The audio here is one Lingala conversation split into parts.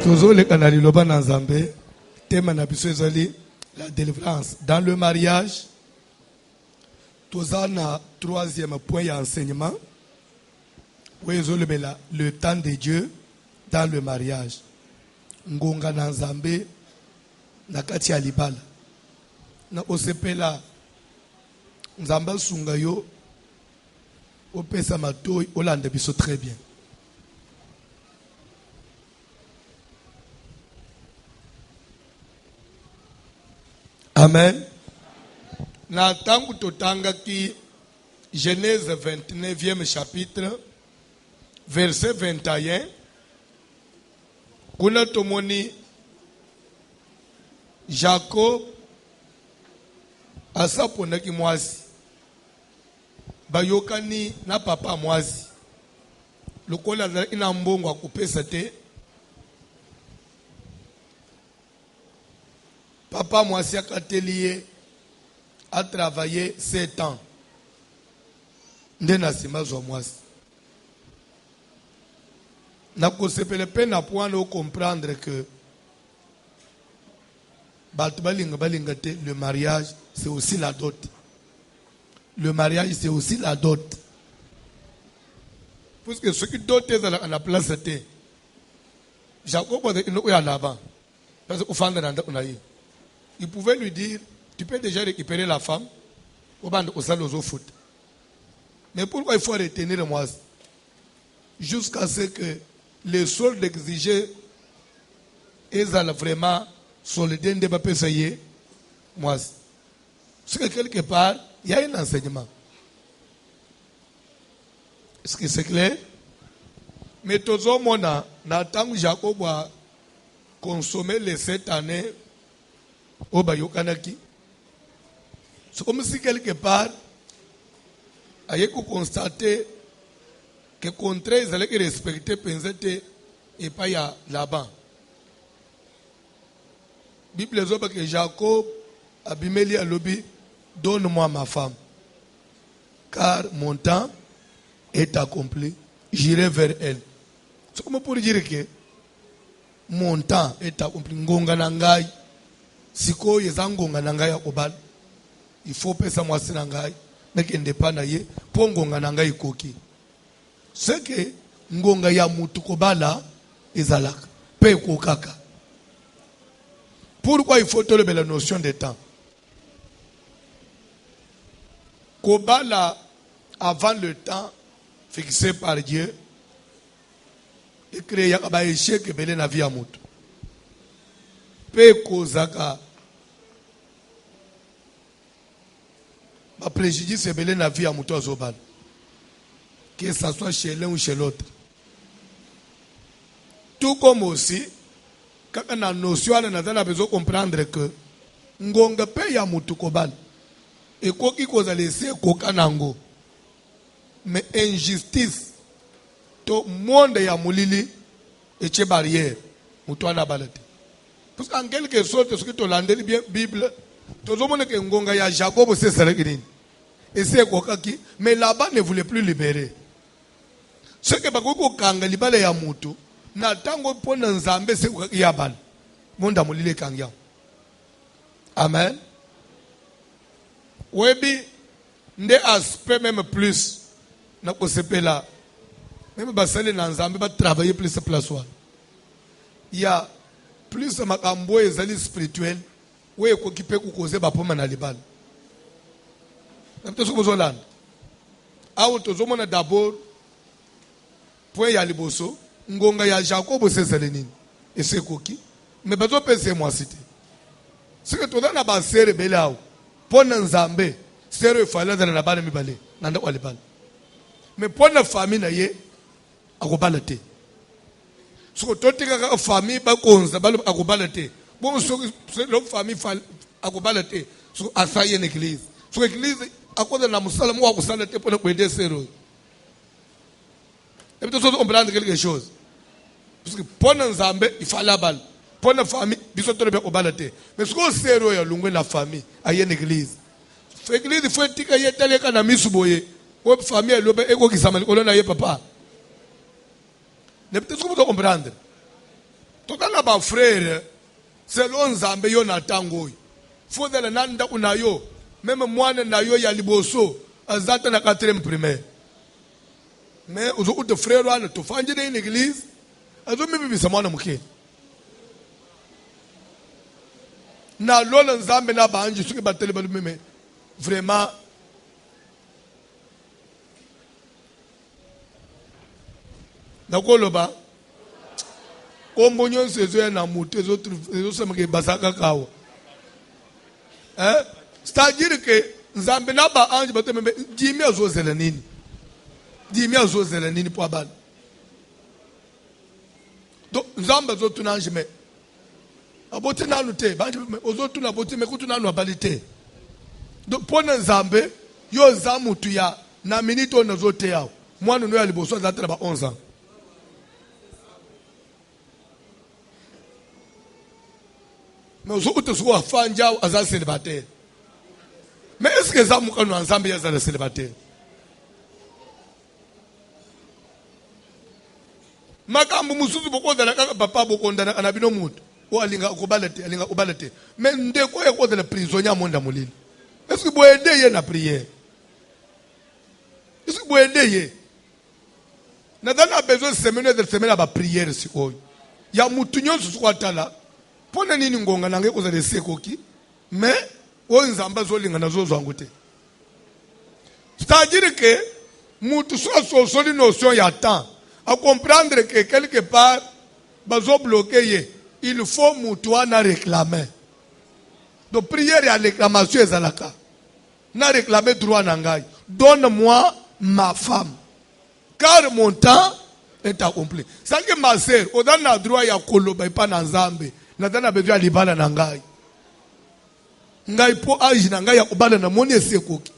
Toujours les canali loba na Nzambe, thème na biso ezali la délivrance. Dans le mariage, toza na troisième point ya enseignement. Le temps de Dieu dans le mariage. Ngonga na Nzambe na kati ya libala. Na osepela Nzamba sunga yo opesa matoi olanda biso très bien. Amen. Na tangu totanga ki Genèse 29e chapitre verset 21 kuna tomoni Jacob asaponaki mwasi bayokani na papa mwasi lokola ina mbongo akupesa te papa mwasi akateliye a travaillé 7 ans nde na sima zwa mwasi na kosepele pe na point de comprendre que le mariage c'est aussi la dot. Le mariage c'est aussi la dot. Parce que ce qui dot est à la place c'était Jacob il pouvait lui dire tu peux déjà récupérer la femme au foot. Mais pourquoi il faut retenir le mois jusqu'à ce que les soldes exigés est vraiment solide de payer moi. Parce que quelque part, il y a un enseignement. Est-ce que c'est clair? Mais tout le monde a Jacob a consommé les 7 années au Bayokanaki. C'est comme si quelque part, il y a constater que contre ils allaient respecter Penzete et pas ya là-bas. Bible dit que Jacob Abimeli a lobby donne-moi ma femme car mon temps est accompli, j'irai vers elle. C'est comme pour dire que mon temps est accompli. Ngonga nangai siko yezangonga nangai akobal il faut pesa mwasi nangai nakende pa na ye po ngonga nangai koki. C'est que ngonga ya mutu kobala ezalaka pe kokaka. Pourquoi il faut tolever la notion de temps? Kobala avant le temps fixé par Dieu et créé un échec et belé na vie à mutu. Pe kozaka ba préjudice belé na vie à mutu azobala. Que ça soit chez l'un ou chez l'autre. Tout comme aussi, quand on a notion, on a besoin de comprendre que ngonga pe ya mutu kobal et quoi qui cause laisser kokanango. Mais injustice, tout monde ya mulili et tche barrière, mutu ana balate. Parce qu'en quelque sorte, ce que tu l'as dit bien Bible, tout le monde que ngonga ya Jacob c'est ça et c'est kokaki, mais là-bas ne voulait plus libérer. Ce que bakoko kanga libala ya mutu na tango pona Nzambe se ya bal monda mulile kanga. Amen. Webi nde aspect même plus na kosepela même basale na Nzambe ba travailler plus place wa. Il y a plus makambo ezali spirituel we ko kipe ku koze ba poma na libala. Namteso bozolanda. Awo tozomona d'abord point ya liboso ngonga ya Jacob sezele nini ese koki mais bazo pese moi cité ce que toda na ba sere belao pona Nzambe sere fala na bana mibale nanda wale bana mais pona famille na ye akobala te so totika ka famille ba konza balo akobala te bon so le famille akobala te so asaye na église so église akoda na musala mo akusala te pona kwende sero. Et puis, on comprend quelque chose. Parce que pour Nzambe, il faut la balle. Pour la famille, il faut bien balate. Mais ce qu'on sait, c'est la famille, il y a une église. L'église, il faut que y ait tel que na misuboye. Ou famille, elle est égo qui s'amène. On a papa. Ne peut-être pas comprendre. tokala ba frère selon nzambe yo na tango fodela nanda unayo même mwana nayo ya liboso azata na 4e primaire mais uzo uto frère wana tofanje na église azo mibibisa mwana mukeni na lola nzambe na banji suki batele balu meme vraiment nakoloba kombo nyonso ezo ya na mutu ezosemeke basaka kawa c'est-à-dire que nzambe na ba ange bato meme dimi azozela nini po abana donc nzambe azotuna ange me aboti nanu te bantu ozotuna aboti me kutu nanu abali te donc pona nzambe yo za mutu ya na minute on azote yawo mwana no ya liboso azatela ba 11 ans. Mais vous êtes sur la fin de l'année célibataire. Mais est-ce que vous avez ensemble des célibataires? Makambu mususu bokonda na papa bokonda na bino mutu. O alinga obalete. Mais ndeko eko de la prisonnier monda molili. Est-ce que vous aider na prière? Est-ce que vous aider? Na dana besoin de semaine ba prière sikoyo. Ya mutu nyonso swatala. Pona nini ngonga nange kozale sekoki mais onzamba zolinga nazo zwangu te. C'est-à-dire que mutu so notion ya temps à comprendre que quelque part bazo bloquer ye il faut mutu ana réclamer. Donc prière ya réclamation ezalaka. Na réclamer droit nangai. Donne-moi ma femme. Car mon temps est accompli. Ça que ma sœur, on a droit ya koloba pa na nzambe. Natana besoin libala na ngai. Ngai po age na ngai ya kubala na moni esekoki.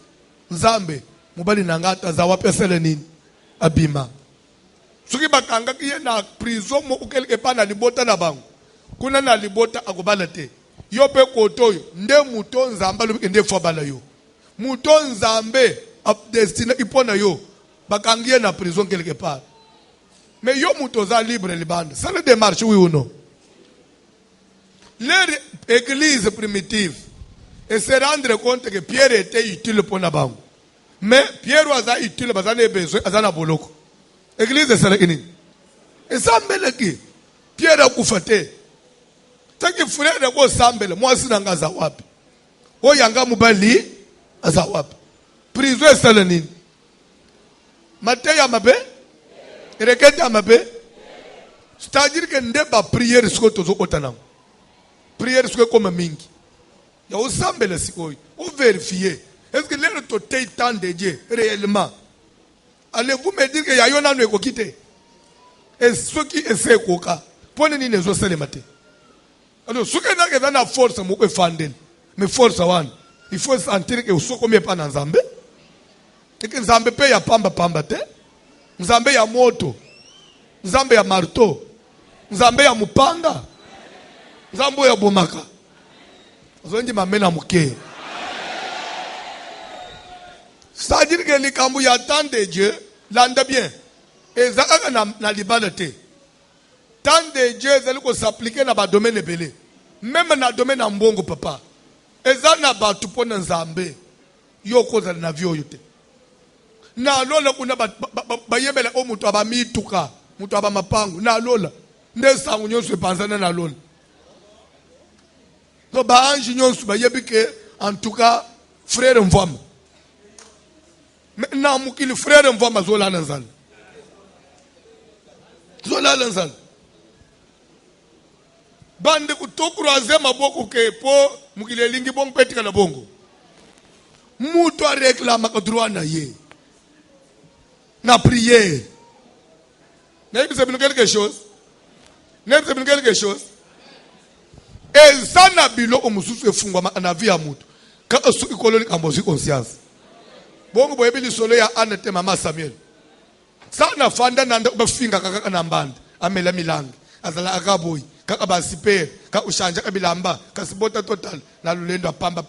Nzambe mobali na ngai tazawa pesele nini? Abima. Soki bakanga kiye na prison mo quelque part na libota na bango. Kuna na libota akubala te. Yo pe kotoyo nde muto nzamba lobi nde fobala yo. Muto nzambe destiné ipona yo. Bakangiye na prison quelque part. Mais yo muto za libre libanda. Ça ne démarche oui ou non? Leur église primitive et se rendre compte que Pierre était utile pour Nabango. Mais Pierre was utile parce qu'il avait besoin de boloko. Église c'est la kini. Et ça mbeleki. Pierre a kufate. Taki frère de ko sambele moi si nanga za wapi. O yanga mubali za wapi. Prison c'est la nini. Matthieu amabe. Rekete amabe. C'est-à-dire que ndeba prière siko tozo kotanango. Prière sur comme mingi. Ya osambele sikoyi. O vérifier. Est-ce que l'air total temps de Dieu réellement? Allez-vous me dire que ya yona no ekokite? Et ce qui essaie koka. Pone ni nezo sele mate. Alors ce que na ke na force mo ko fandel. Mais force one. Il faut sentir que usoko me pa na nzambe. Et que nzambe pe ya pamba te. Nzambe ya moto. Nzambe ya marteau. Nzambe ya mupanga. Nzambo ya bomaka. Zonji mamena muke. C'est-à-dire que les kambu ya tant de Dieu, l'anda bien. Et zaka na libalete. Tant de Dieu, zali ko s'appliquer na ba domaine belé. Même na domaine na mbongo papa. Eza na ba tupona nzambe. Yo ko zali na vyo yote. Na lola kuna ba yebela o mutu aba mituka, mutu aba mapangu. Na lola. Nde sangu nyonso panzana na lola. Donc, en tout cas, frère Mvama. Maintenant, le frère Mvama zola lanzal. Zola lanzal. Bande kutokuraze maboko ke po mukile lingi bongo petika na bongo. Mutu a réclame ka droit na ye. Na prière. N'est-ce pas quelque chose? N'est-ce pas quelque chose? Et ça n'a bilo omususu efungwa na vie ya mutu. Ka su ikoloni kambozi conscience. Bongo boyebili solo ya anete mama Samuel. Ça na fanda nanda bafinga kaka na mbanda. Amela milangi. Azala akaboyi. Kaka basipe. Ka ushanja kabilamba. Kasibota total. Na lulendo pamba.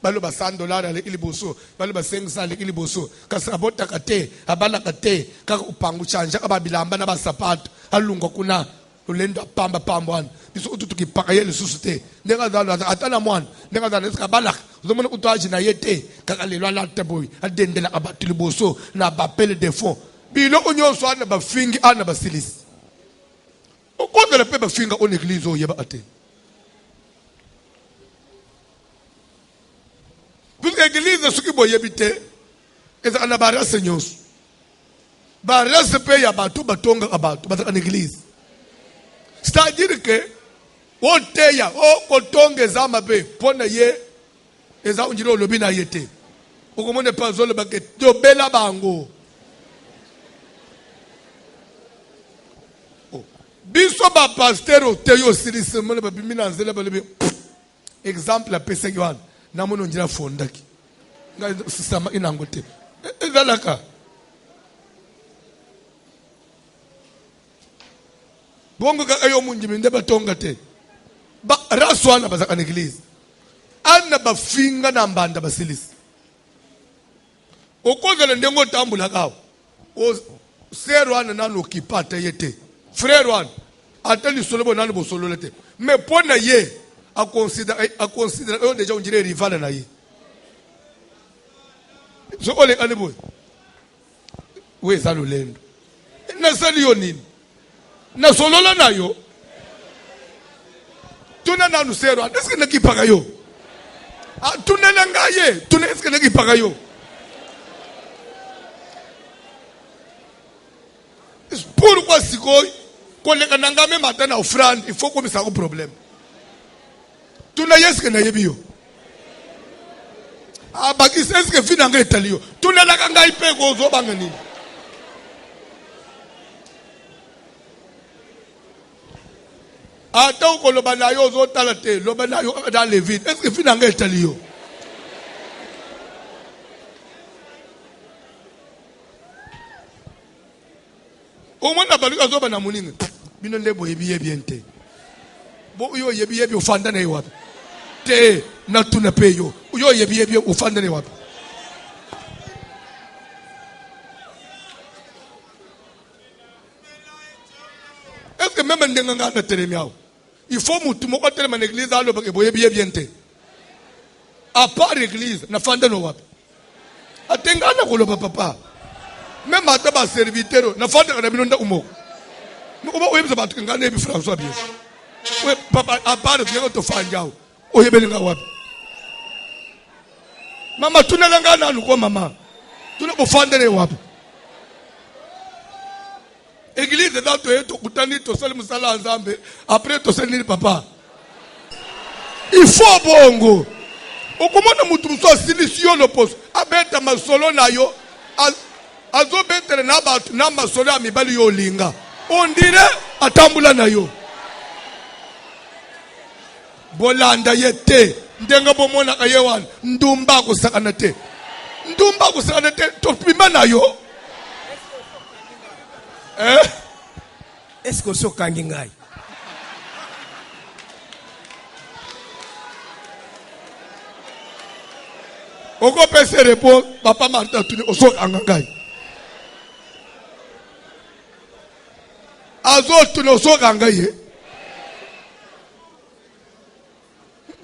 Balo ba $100 le iliboso. Balo ba $500 le iliboso. Kasabota kate. Abala kate. Kaka upangu chanja kabilamba na basapato. Alunga kuna. lolendo pamba pamba biso ututu ki pakaye le susute ndenga zalo atana mwana ndenga zalo ska balak uzomona utwaji na yete kakalelwa la teboy adendela abatuli boso na bapele de fond bilo onyoso ana bafingi ana basilisi ukonzela pe bafinga on église o yeba ate puisque église suki boyebite eza ana barase nyoso barase pe ya batu batonga abatu bataka en église. C'est-à-dire que o teya o kotonge za mabe pona ye eza unjiro lobi na yete okomone pa zolo bake to bela bango biso ba pasteur teyo silise mona ba bimina nzela ba lebi exemple pesa gwan na mono njira fondaki nga sisama inangote ezalaka bongo ka ayo munjimi ndeba tonga te ba raswana bazaka en église ana bafinga na mbanda basilisi okozela ndengo tambula kawo o serwana nanu kipata yete frère wana atali solobo nanu bosolo te mais pona ye a considérer on déjà on dirait rival na ye so ole kanebo we zalolendo na sali yonini na solola na yo tuna nanu serwana est-ce que nakipaka yo tuna nangaye tuna est-ce que nakipaka yo pourquoi sikoy koleka nangame matana offrande il faut comme ça un problème tuna yeske na yebiyo baki est-ce que finanga etalio tuna la kanga ipe ko zo banga nini ata ko loba na yo zo tala te loba na yo dans le vide est-ce que finanga etalio au moins na baluka zo bana muninga bino lebo yebiye biente bo yo yebiye ufanda na wapi te na tuna peyo yo yebiye ufanda na wapi est-ce que même ndenga ngana teremiao il faut mutu moko telema na église alo bake boye biente à part église na fanda no wapi atengana ko lo papa même ata ba serviteur na fanda na binonda umoko nuko we mza bathu ngane bi François bien we papa à part que to fanjao oyebelinga wapi mama tunalanga nanu ko mama tuna bofandele wapi église dato eto kutani to sali musala nzambe après to sali papa il faut bongo okomona mutu muso silisio no pos abeta masolo na yo azo betere na batu na masolo ya mibali yo linga on dirait atambula na yo bolanda yete ndenga bomona kayewan ndumba kusakana te to pima na yo est-ce que so kangi ngai oko pese repo papa Martha tuni oso kanga ngai azo tuni oso kanga ye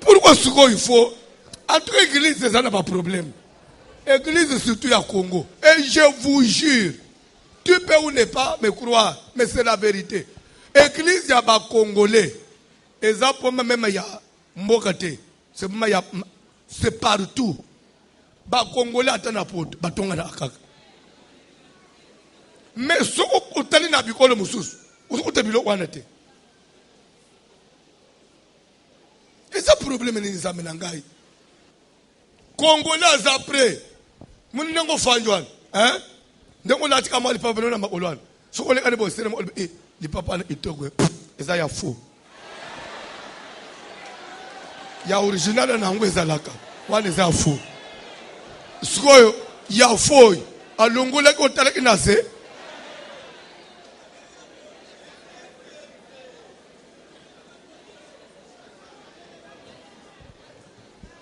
pourquoi ce qu'il faut entre église ça n'a pas de problème église surtout à Congo et je vous jure tu peux ou ne pas me croire mais c'est la vérité église ya ba congolais et ça pour même ya mbokate c'est partout ba congolais atana poto batonga na akaka mais soko utali na bikolo mususu usukuta bilo wana te et ça problème ni nzambe ngai congolais après muni ngo fanjwana ndenge olatika mali papa na makolwana soko le kanebo sene mo li papa na itogwe eza ya faux ya original na ngo ezalaka wana eza faux sikoyo ya faux alongola ko tala kinase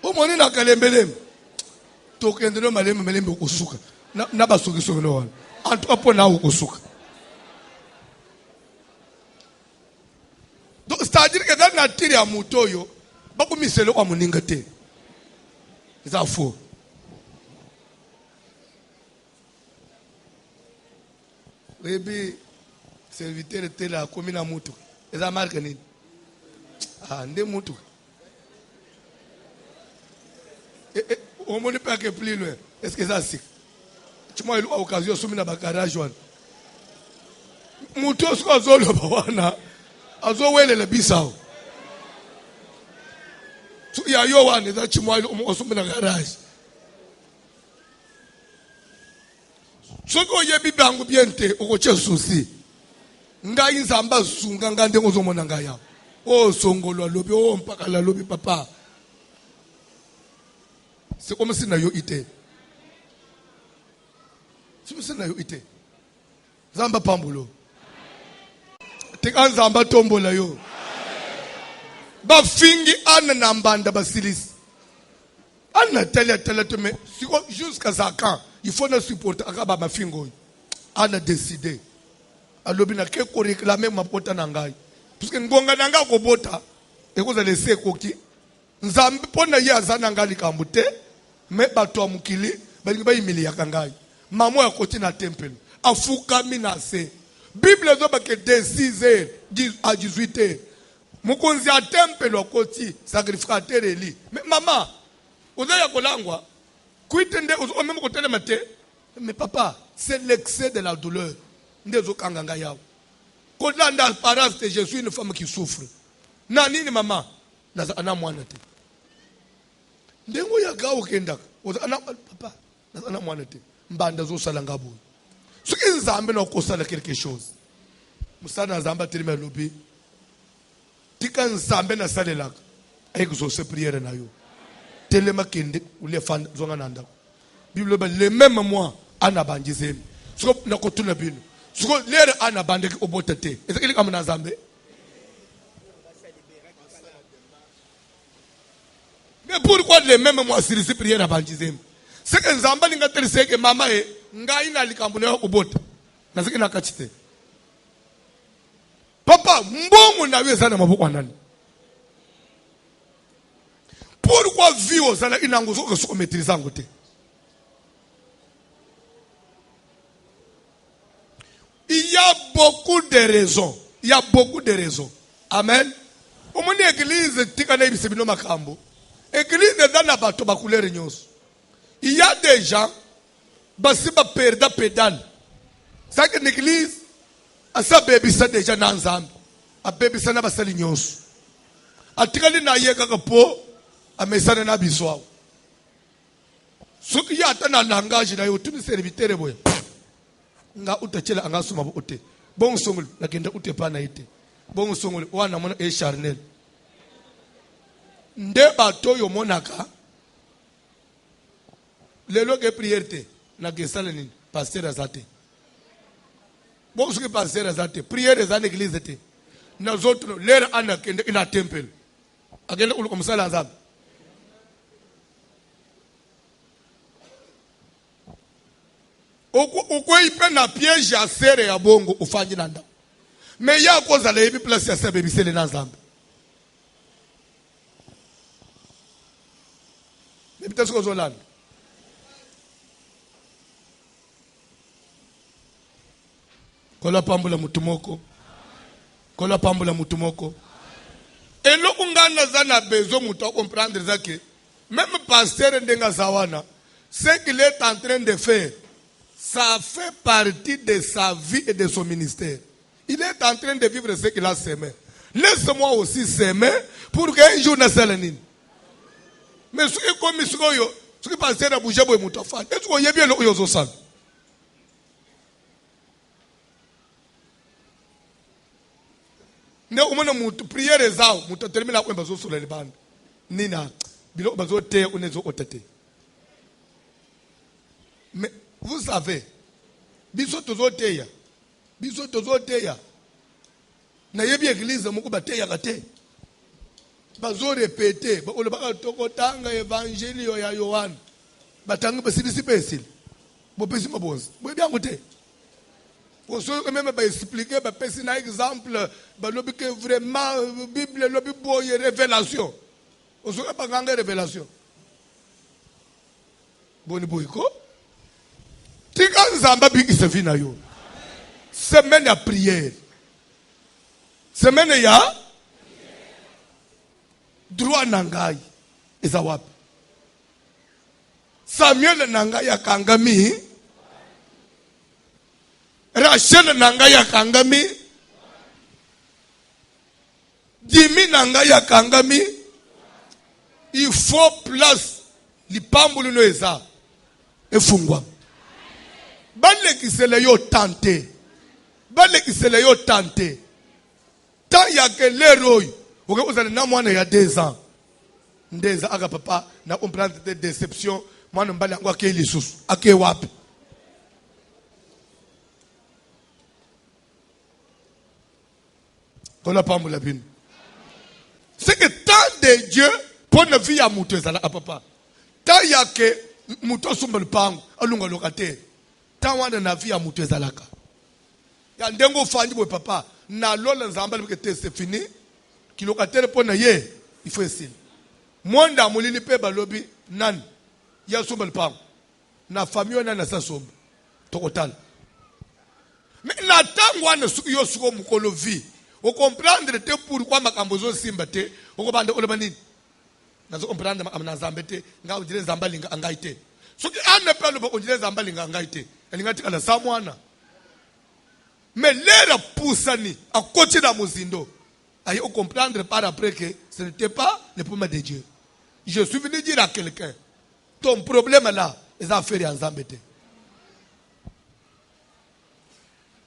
omoni na kalembelem tokende no malembe kusuka na basuki so no wana antu apo na ukusuka ça veut dire que dans la nature ya mutoyo bakumisele kwa muninga te. Ça faux. Baby serviteur était là comme na mutu. Eza marque nini? Ah, nde mutu. On ne peut pas que plus loin. Est-ce que ça c'est? Tu m'as eu l'occasion de na bagarage one. Mutu sko azolo bawana. Azo wele le bisao. So ya yo one that tu m'as eu na garage. So ko yebi bangu biente okoche souci. Nga inzamba zunga nga ndengo zo mona nga ya. Oh songolo lobi oh mpaka la lobi papa. C'est comme si na yo ite. C'est comme si na yo ite. Zamba pambulo. Tika zamba tombola yo. Ba fingi ana nambanda basilis. Ana tele to me. Jusqu'à ça quand il faut ne supporter akaba ma fingo. Ana décidé. Alobi na ke ko réclamer ma pota nangai. Parce que ngonga nanga ko bota e ko za laisser koki. Nzambe pona ya zana ngali kambute. Me bato mukili balingi ba imili ya kangai. Mamo ya koti na temple. Afuka minase. Bible zo ba ke de 6h à 18h. Mukonzi a temple wa koti sacrificateur eli. Mais maman, oza ya kolangwa kuitende ozo même ko tele mate. Mais papa, c'est l'excès de la douleur. Ndezo kanganga yao. Kolanda parents de je suis une femme qui souffre. Na nini maman? Naza ana mwana te. Ndengo ya gawo kendaka. Oza ana papa, naza ana mwana te. Mbanda zo sala ngabo. Soki nzambe na kosala quelque chose. Musana nzamba telema lobi. Tika nzambe na salelaka. Exaucer prière na yo. Telema kende ule fan zonga nanda. Bible ba le même moi ana banjizemi. Soko na kotuna bino. Soko lere ana bandeki obotete. Ezekili kama na nzambe. Mais pourquoi les mêmes moi si prière à banjizemi? C'est que nzamba linga telise ke mama e ngai na likambo na obota. Na seki na kachite. Papa, mbongo na weza na maboko nani? Pourquoi vivre ça là inango zo ko maîtriser ngote? Il y a beaucoup de raisons. Il y a beaucoup de raisons. Amen. Au moins l'église tikana ibisebino makambo. Église dans la bato ba couleur nyos. Il y a des gens basi ba perda pédale. Ça que l'église asa baby ça déjà na nzambe. A baby ça na basali nyos. Atikali na yeka kapo amesana na biswa. Soki ya tana langage na yo tuni serviteur boya. Nga utachela anga suma bo ute. Bon songol la kenda ute pa na ite. Bon songol wana mona e charnel. Nde bato yo monaka. Lelo ke prière te na gesala ni pasteur azate. Bon soki pasteur azate prière za l'église te. Na zoto lere ana kenda ina temple. Agenda ulu komsala nzambe. Ukwe ipe na piège ya sere ya bongo ufanyi nanda. Me ya koza le ebi place ya sebe bisele na nzambe. Me bitasi ko zolanda. Kola pambula mutumoko. Kola pambula mutumoko. Et lo ungana zana bezo muto comprendre zake. Même pasteur ndenga zawana, ce qu'il est en train de faire, ça fait partie de sa vie et de son ministère. Il est en train de vivre ce qu'il a semé. Laisse-moi aussi s'aimer pour qu'un jour ne s'alenine. Mais ce qui est comme ce qui passe à bouger pour mon enfant, est-ce qu'on y a bien le yozosan? Ne umana mutu prière zao mutu termina kwa bazo sur le bande. Nina bilo bazo te unezo otete. Mais vous savez, biso tozo teya. Biso tozo teya. Na yebi église moko bateya kate. Bazo répéter, ba olo ba tokotanga évangile ya Yohane. Batanga basibisi pesile. Bo pesi mabonzi. Bo bien côté. Osoki même expliquer pesi na exemple balobi que vraiment Bible lobi boye révélation. Osoki banganga révélation. Boni boyko. Tika nzamba bikisa vi na yo. Semaine ya prière. Semaine ya droit nangai eza wapi? Samuel nangai akangami. Rachel nangai akangami. Jimmy nangai akangami. Il faut place lipambulu no eza efungwa. Balekisele yo tante. Balekisele yo tante. Tant ya que l'héros, vous avez na mwana ya 2 ans. 2 ans aga papa na comprendre des déceptions, mwana mbali ngwa ke lisusu. Ake wapi? On a pas la bine. C'est que tant de Dieu pour ne vie à mutu ezala papa. Tant ya que mutu sumba lupango alunga lokate. Tant wana na vie à mutu ezalaka. Ya ndengo fanyi boy papa na lola nzamba libeke c'est fini ki locataire pona ye il faut essayer mwanda mulili pe balobi nan ya somba lpang na famille na sa somba total mais na tangwa na suki yo suko mukolo vie o comprendre te pourquoi makambo zo simba te o bande o banini na zo comprendre makamna nzambe te nga ujire nzamba linga angaite suki ane pe lo ujire nzamba linga angaite elingati kala samwana. Mais l'air poussani à côté de Mozindo. Aïe, on comprendre par après que ce n'était pas le problème de Dieu. Je suis venu dire à quelqu'un, ton problème là, les affaires en Zambété.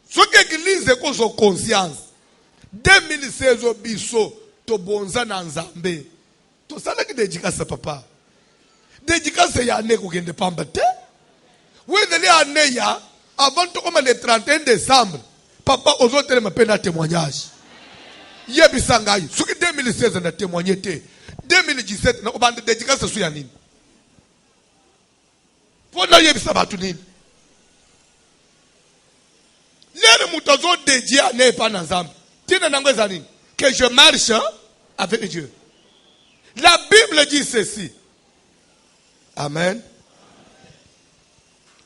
Ce que l'église est qu'on soit conscience. 2016 au biso, to bonza na Nzambé. To sala ki dédicace papa. Dédicace ya ne ko gende pambate. Oui, de l'année ya, avant tout comme le 31 décembre. Papa, aux autres, me peine un témoignage. Yebisangaï, ce qui 2016 on a témoigné, 2017, on a dédicace sur Yanine. Pour nous, Yebisabatounin. Les moutons dédiés à n'est pas ensemble. Que je marche avec Dieu. La Bible dit ceci. Amen.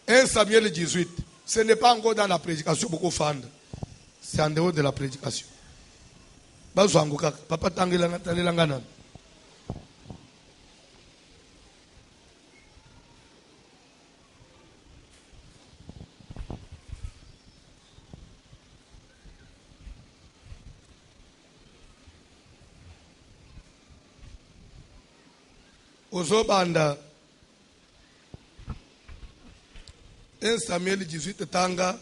1 Samuel 18. Ce n'est pas encore dans la prédication beaucoup fendre. C'est en dehors de la prédication. Papa Tangelangana. Ozobanda 1 Samuel 18 tanga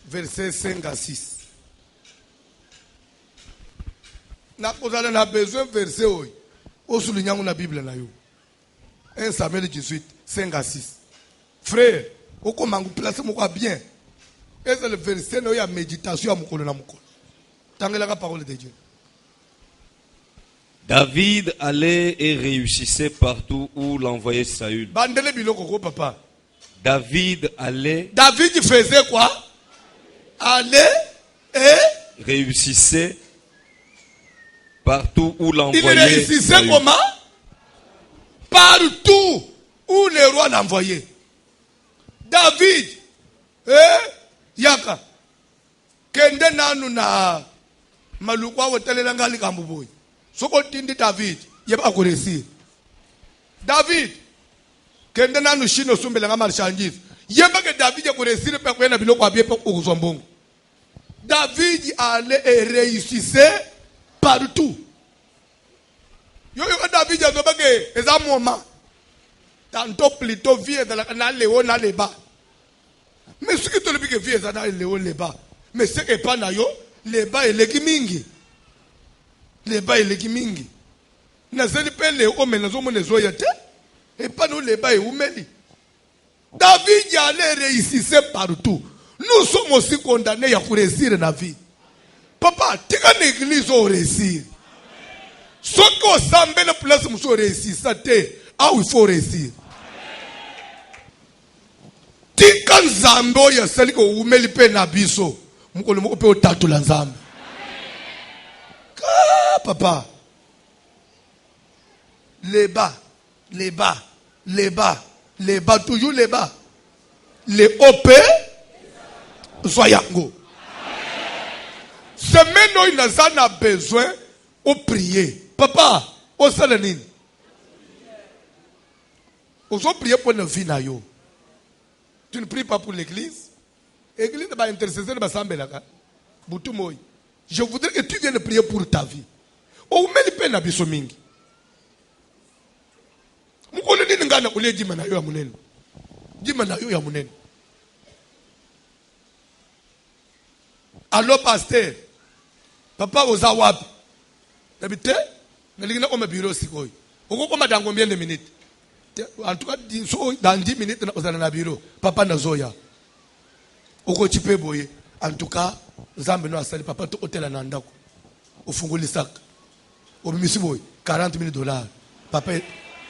verset 5 à 6. Vous avez besoin de verset où vous soulignez la Bible. 1 Samuel 18, 5 à 6. Frère, vous commencez à placer bien. Et c'est le verset où il y a méditation. Tangez la parole de Dieu. David allait et réussissait partout où l'envoyait Saül. Papa. David allait. David faisait quoi? Allait et réussissait partout où l'envoyait. Il réussissait Saül. Comment? Partout où le roi l'envoyait. David, yaka, kende nanu na malukwa wotelela ngali kambuboy. Soko tindi David, yeba ko réussir. David, kende nanu shino sumbela nga marchandise. Yeba que David a ko réussir pe ko na biloko abie pe ko zombongo. David allait et réussissait partout. Yo David a zobake eza moment. Tanto plutôt vie dans la léo na leba. Mais ce qui te le dit que vie dans la léo leba. Mais ce que pas na yo, leba et leki mingi. Leba et leki mingi. Na zeli pe léo mais nazo mone zo yete. Et pas nous leba et umeli. David allait réussissait partout. Nous sommes aussi condamnés à réussir dans la vie. Papa, tu as une église au réussir. Ce qu'on semble la place où réussir, c'est où il faut réussir. tika nzambe oyo asali ko umeli pe na biso mukolo moko pe otatula nzambe ka papa les bas toujours les bas les OP soyango semaine oyo naza na besoin o prier papa o sala nini ozo prier pour la vie na yo. Tu ne pries pas pour l'église. L'église va intercéder ba sambelaka. Butu moy. Je voudrais que tu viennes prier pour ta vie. O meli pe na biso mingi. Mukolo nini ngana ule jima na yo ya munene. Jima na yo ya munene. Allo pasteur. Papa oza wapi? Nabite? Naligina kwa bureau sikoy. Oko kwa madango combien de minutes? En tout cas, dans 10 minutes, nous allons au bureau. Papa Nazoya. Oko chipe boye. En tout cas, Zambe no asali papa to hotel anandako. Ufunguli sak. Obimisi boy 40 000 $. Papa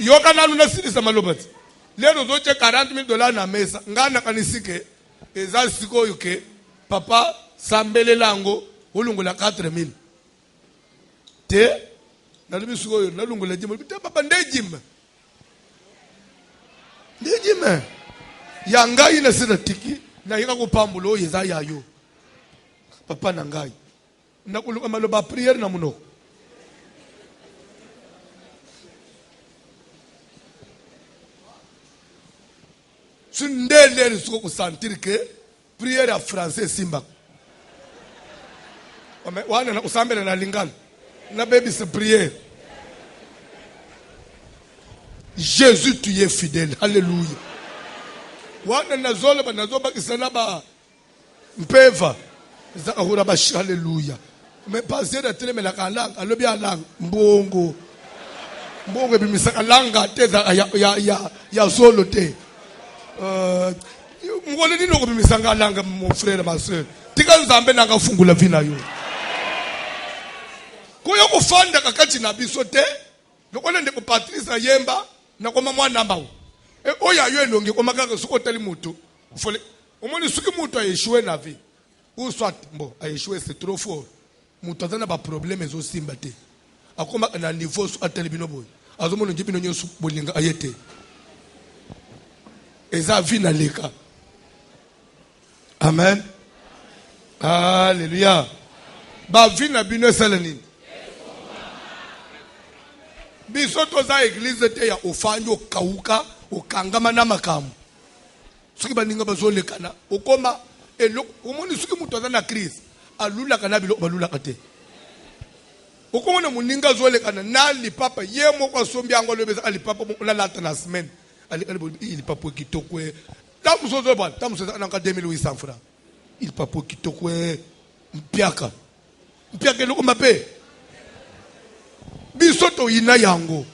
yoka nanu na siri samalobati. Lero zoche 40 000 $ na mesa. Ngana kanisike eza siko yuke papa sambele lango ulungula 4 000. Te nalubi siko yo nalungula jima. Te papa ndejima. Ndejima. Yanga ina sira tiki na yika kupambulo yeza yayo. Papa nangai. Nakuluka maloba prière na muno. Sundele risoko kusentir que prière à français simba. Wana na kusambela na lingala. Na baby se prière. Jésus tu es fidèle. Alléluia. Wana nazola banazoba kisana ba mpeva. Zakahura ba alléluia. Mais passer de télé mais la kalanga, alobi alanga mbongo. Mbongo bimisaka langa teza ya solo te. Mungole nini okubimisanga langa mon frère ma soeur. Tika nzambe nanga fungula vina yo. Koyo kufanda kakati na biso te. Lokole ndeko Patrice Yemba na koma mwana mbawo. Oya yo elongi koma kaka suko tali mutu. Ufole omoni suki mutu a échoué na vie. Ou soit bon, a échoué c'est trop fort. Mutu azana ba problème ezo simba te. Akoma na niveau so atali bino boy. Azomona njibino nyosu bolinga ayete. Eza vie na leka. Amen. Alléluia. Ba vie na bino salani. Biso toza église te ya ofanyo kauka okangama na makamu. Soki baninga bazolekana okoma elo omoni soki mutu aza na crise alula kana bilo balula kate. Okomona muninga zolekana na lipapa ye moko asombi yango lobeza alipapa na lata na semaine. Il pas pour qui tokwe. Tamu sozo bon, tamu sozo nanga 2800 francs. Il pas pour qui tokwe mpiaka. Mpiaka loko mape. Bisoto ina yango.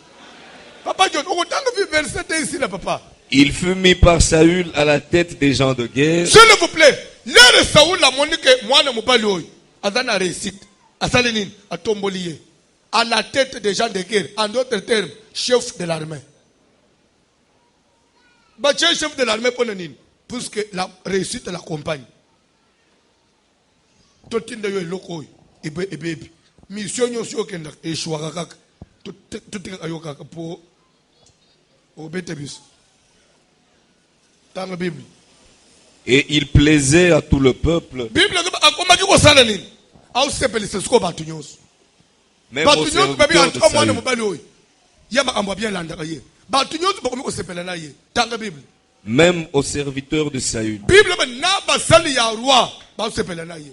Papa John, on tanga vi verset ici là papa. Il fut mis par Saül à la tête des gens de guerre. S'il vous plaît, l'air Saül la monique moi na mobali oy. Azana réussite. Asalenine a tombolié. À la tête des gens de guerre, en d'autres termes, chef de l'armée. Bachel chef de l'armée pour nini puisque la réussite l'accompagne. Totinde yo loko ebe mission yo sio kenda eshwa kaka tout ayoka pour obetebus. Dans la Bible. Et il plaisait à tout le peuple. Bible akoma ki ko sala nini? Au sepeli se sko batu nyos. Même au serviteur de Saül. Mobali yama ambwa bien landa kaye. Même aux serviteurs de Saül. Bible na basali ya roi ba sepela na ye.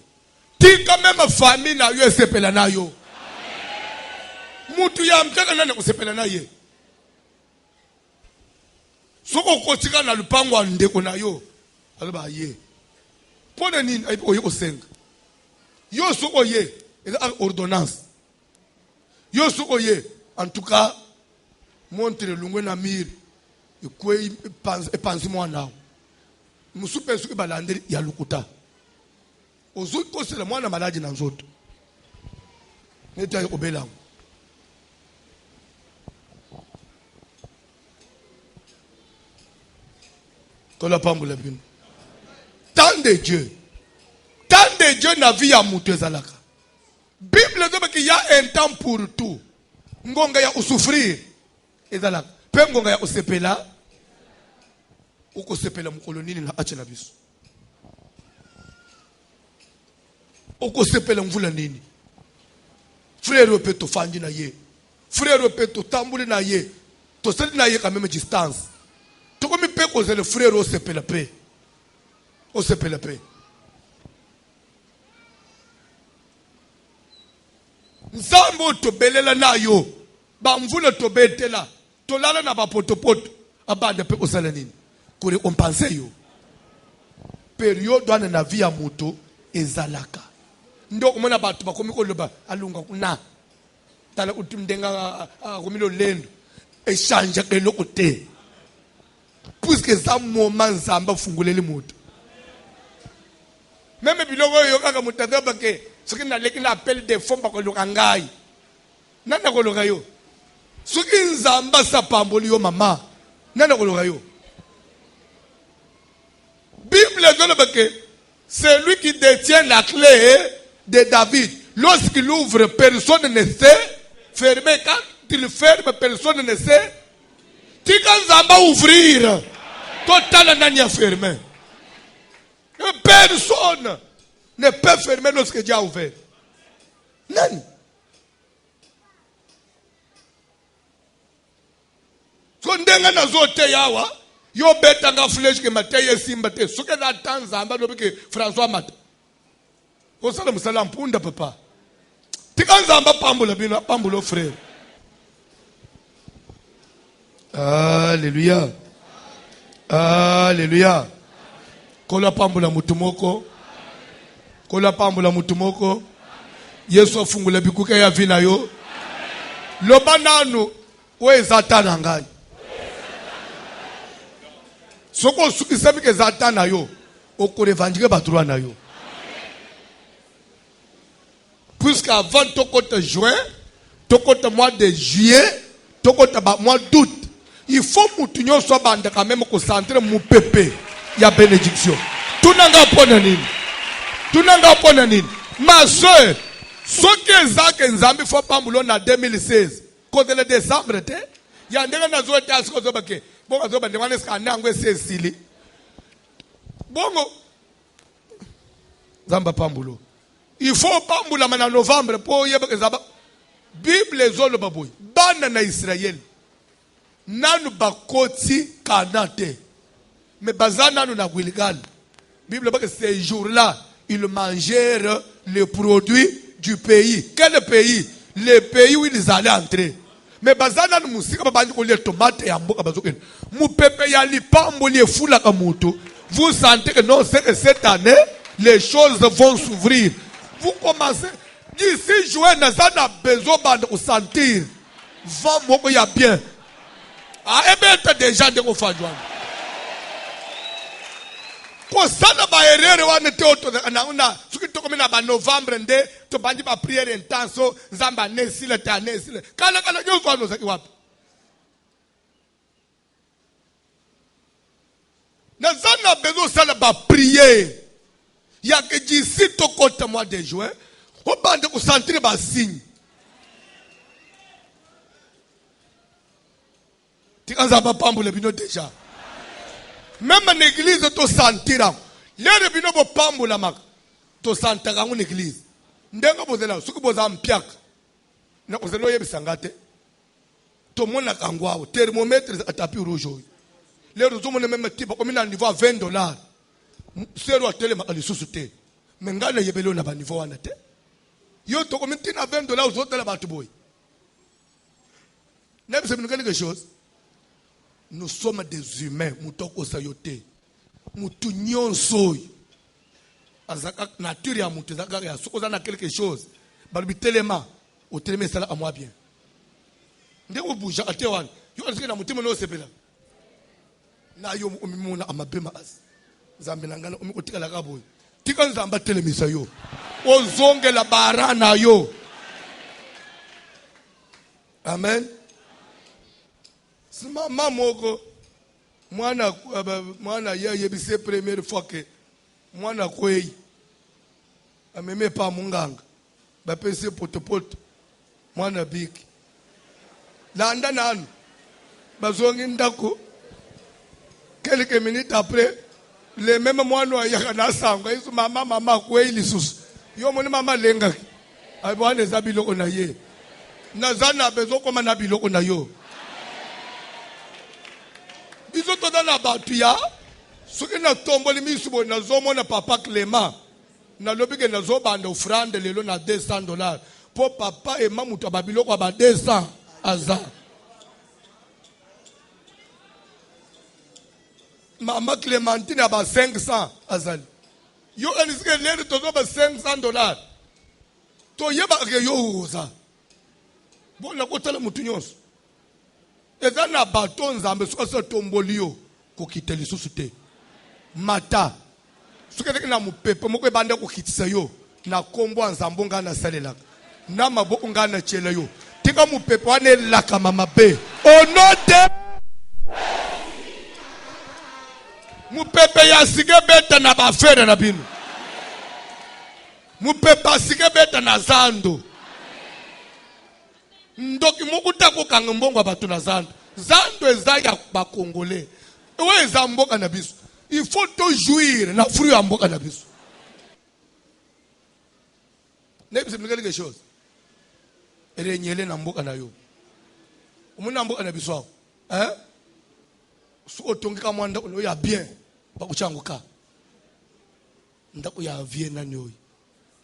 Tika même famille na yo sepela na yo. Mutu ya mtaka nana kusepela na ye. Soko kotika na lupango ndeko na yo. Aloba ye. Pona nini ayipo yeko senga. Yo soko ye, eza ordonnance. Yo soko ye, en tout cas montre lungwe na mire ekwe epanzi mwana musupe suki balanderi ya lukuta ozo kosela mwana malaji na nzoto neta obela tola pambula bino Tant de Dieu. Tant de Dieu na vie ya mutu ezalaka. Bible dit qu'il y a un temps pour tout. Ngonga ya usouffrir ezalaka. Pe ngonga ya usepela. Uko sepela mukolo nini na ache na biso. Uko sepela mvula nini. Frère peut to fandi na ye. Frère peut to tambuli na ye. To seli na ye quand même distance. To komi pe ko le frère o sepela pe. O sepela pe. Nzambo to belela na yo. Ba mvula to betela. To lala na ba potopoto. Abande pe ko sala nini. Ko récompenser yo. Période wana na vie ya moto ezalaka. Ndoko mona batu bakomi ko loba alunga kuna. Tala utimdenga komilo lendo. Échange ke lokote. Puisque ça moment nzamba funguleli moto. Même biloko yo kaka mutata bake soki na leki na appel de fonds bako lokangai. Nana ko lokayo. Soki nzamba sa pamboli yo mama. Nana ko lokayo. Bible dit que c'est lui qui détient la clé de David. Lorsqu'il ouvre, personne ne sait fermer. Quand il ferme, personne ne sait. Tu vas ouvrir. Total n'a rien fermé. Personne ne peut fermer lorsque Dieu a ouvert. Nani. So ndenga na zote yawa. Yo beta nga flesh ke mateye simba te. Suke na tanzamba no bike François Mata. Osala musala mpunda papa. Tika nzamba pambula bino pambulo frère. Alléluia. Alléluia. Kola pambula mutumoko. Kola pambula mutumoko. Yesu afungula bikuke ya vina yo. Loba nanu we zatana ngai. Soko sukisabi ke zatana yo. Oko revendiquer batulwa na yo. Puisqu'avant tokote juin, tokote mois de juillet, tokote mois d'août, il faut mutunyo so bande quand même ko centre mu pepe ya bénédiction. Tunanga pona nini? Tunanga pona nini? Ma soeur, ce que zake nzambi fo pambulo na 2016, côté le décembre te, ya ndenga na zo ta sko zo bake. Bongo zo bande wana ska nangwe sesili. Bongo Zamba pambulo. Il faut pambula mana novembre pour yeba ke zaba. Bible zolo baboy. Bana na Israël. Nanu bakoti kanate. Mais bazana nanu na Gilgal. Bible dit que ces jours-là, ils mangèrent les produits du pays. Quel pays? Le pays où ils allaient entrer. Mais bazana nanu musika babandi ko les tomates ya mboka bazoken. Mu pepe ya lipambo li fula kamuto. Vous sentez que non, c'est que cette année, les choses vont s'ouvrir. Vous commencez, d'ici juin, nous avons besoin de sentir. Vent moko ya bien. Ah, et bien, tu as déjà des enfants. Quand ça n'a pas erreur, on était autour de la ce qui est en novembre, tu as dit ma prière intense, Zamba Nesile, tu as Nesile. Quand nous avons besoin de prier. Il y a que d'ici au côté mois de juin, on va se sentir des signes. Tu as un peu de bino déjà. Même l'église, tu sentiras. Les bino bo pambo la mak. Tu sentiras une église. Ndenga bozela, suku boza mpiak. Na ozelo yebi sangate. To mona kangwa, thermomètre à tapis rouge. Les gens ont même type comme un niveau à $20. C'est le télé à l'issue. Mais ngana yebelo na ba niveau wana te. Yo to comme tina $20 aux autres là batu boy. N'est-ce pas quelque chose? Nous sommes des humains, mutoko sayote. Mutu nyonso. Azaka nature ya mutu zaka ya sokoza na quelque chose. Balubi telema, o telema sala à moi bien. Ndeko bouja ate wan. Yo azika na mutu no sepela. Na yo umimuna amabema as. Zambe nangana umikotikala kaboy. Tika nzamba telemisa yo. Ozonge la barana yo. Amen. Mama moko mwana ya yebise première fois que mwana kwei ameme pa munganga bapese potopoto mwana biki landa nanu bazongi ndako quelques minutes après le même mwana wa yakana sanga isu mama kwei lisusu yo moni mama lenga abone za biloko na ye nazana bezo koma na biloko na yo biso to na batu ya soki na tomboli misubo na zomo na papa Clément na lobike na zo banda offrande lelo na $200 po papa et mamu to babiloko ba 200 aza mama Clémentine aba 500 azali yo enisike lelo to zo ba $500 to yeba ke yo uza bona kotala mutu nyonso eza na bato nzambe soki ase tomboli yo kokita lisusu te mata soki ezaki na mopepe moko ebanda kokitisa yo na kombo ya nzambe ngai nasalelaka na maboko ngai natyela yo tika mopepe wana elakama mabe ono te mopepe ya sika ebeta na bafere na bino mopepe asika ebeta na zando ndoki moko takokanga mbongo ya bato na zando zando eza ya bakongole oyo eza mboka na biso il faut toujours na fruit ya mboka na biso nebisiblikeli quelque chose erenyele na mboka na yo omuna mboka na biso ako soki otongika mwa ndako na oyo ya bien bakutyangoka ndako ya vie nani oyo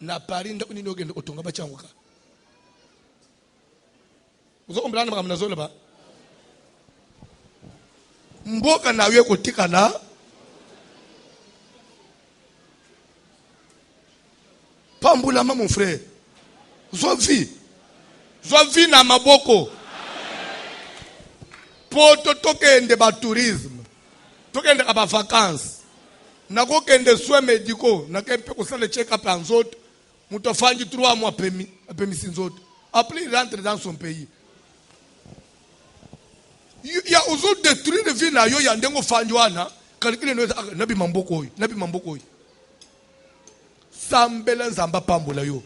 na Paris ndako nini okende kotonga batyangoka uzokombelana makambo nazoloba mboka na yo kotikala pambulama mon frère zwa vie na maboko po tokende ba tourisme tokende ka ba vacances nakokende soins médicaux nakempe kosala check-up ya nzoto mutu afangi 3 mois apemisi nzoto après il rentre dans son pays ya uzo détruire vie na yo ya ndengo fangi wana kalikile no nabi mamboko oyo sambela nzamba pambola yo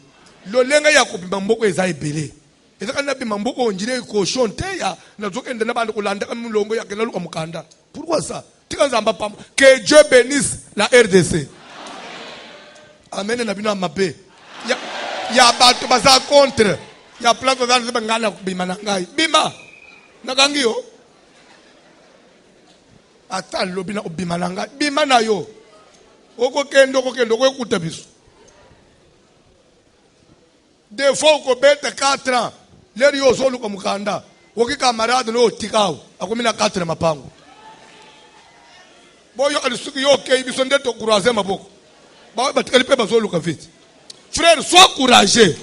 lolenga ya kopima mboko eza ebele ezaka nabi mamboko onjire cochon te ya nazokende na bandi kolanda kamulongo ya kelalo ka mukanda pourquoi ça tika nzamba pambo que Dieu bénisse la RDC amen na bino mabe ya bato baza contre ya plateau dans bangana kubima na ngai bima nakangi yo ata lobi na obima na ngai bima na yo okokende kokuta biso des fois okobeta 4 ans leri yo zoluka mukanda oki camarade no tikao akomina 4 mapango boyo alisuki yo okay biso ndeto croiser maboko ba batikali pe bazoluka vite frère sois courageux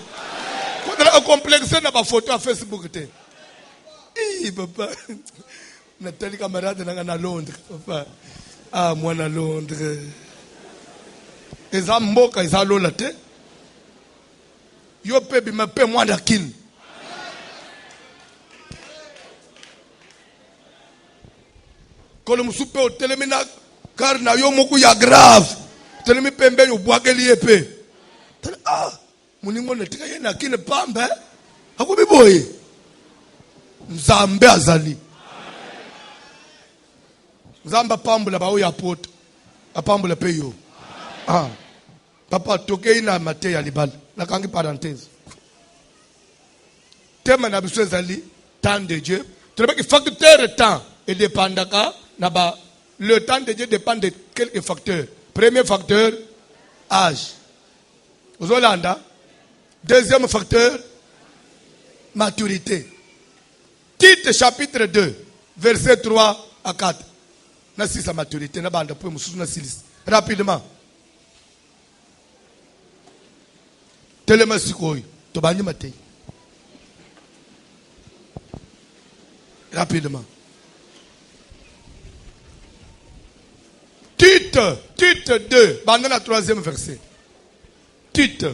kodala complexe na ba photo à Facebook te papa Nathalie camarade na Londres papa moi na Londres eza mboka eza lola te yo pe bima pe moi na kin kolo musupe o telemina car na yo moku ya grave telemi pembe yo bwakeli epe muningo netika yena kin pamba akobi boye nzambe azali nzamba pambula ba oya poto apambula pe yo papa toke ina mate ya libala nakangi parenthèse tema na biso ezali temps de Dieu trouvez que facteur temps et dépendaka na ba le temps de Dieu dépend de quelques facteurs. Premier facteur âge ozolanda. Deuxième facteur maturité. Tite chapitre 2 verset 3 à 4 na sisa maturité na banda po mususu na silis rapidement telema sikoyi to banyi matei rapidement Tite 2 banda na 3e verset Tite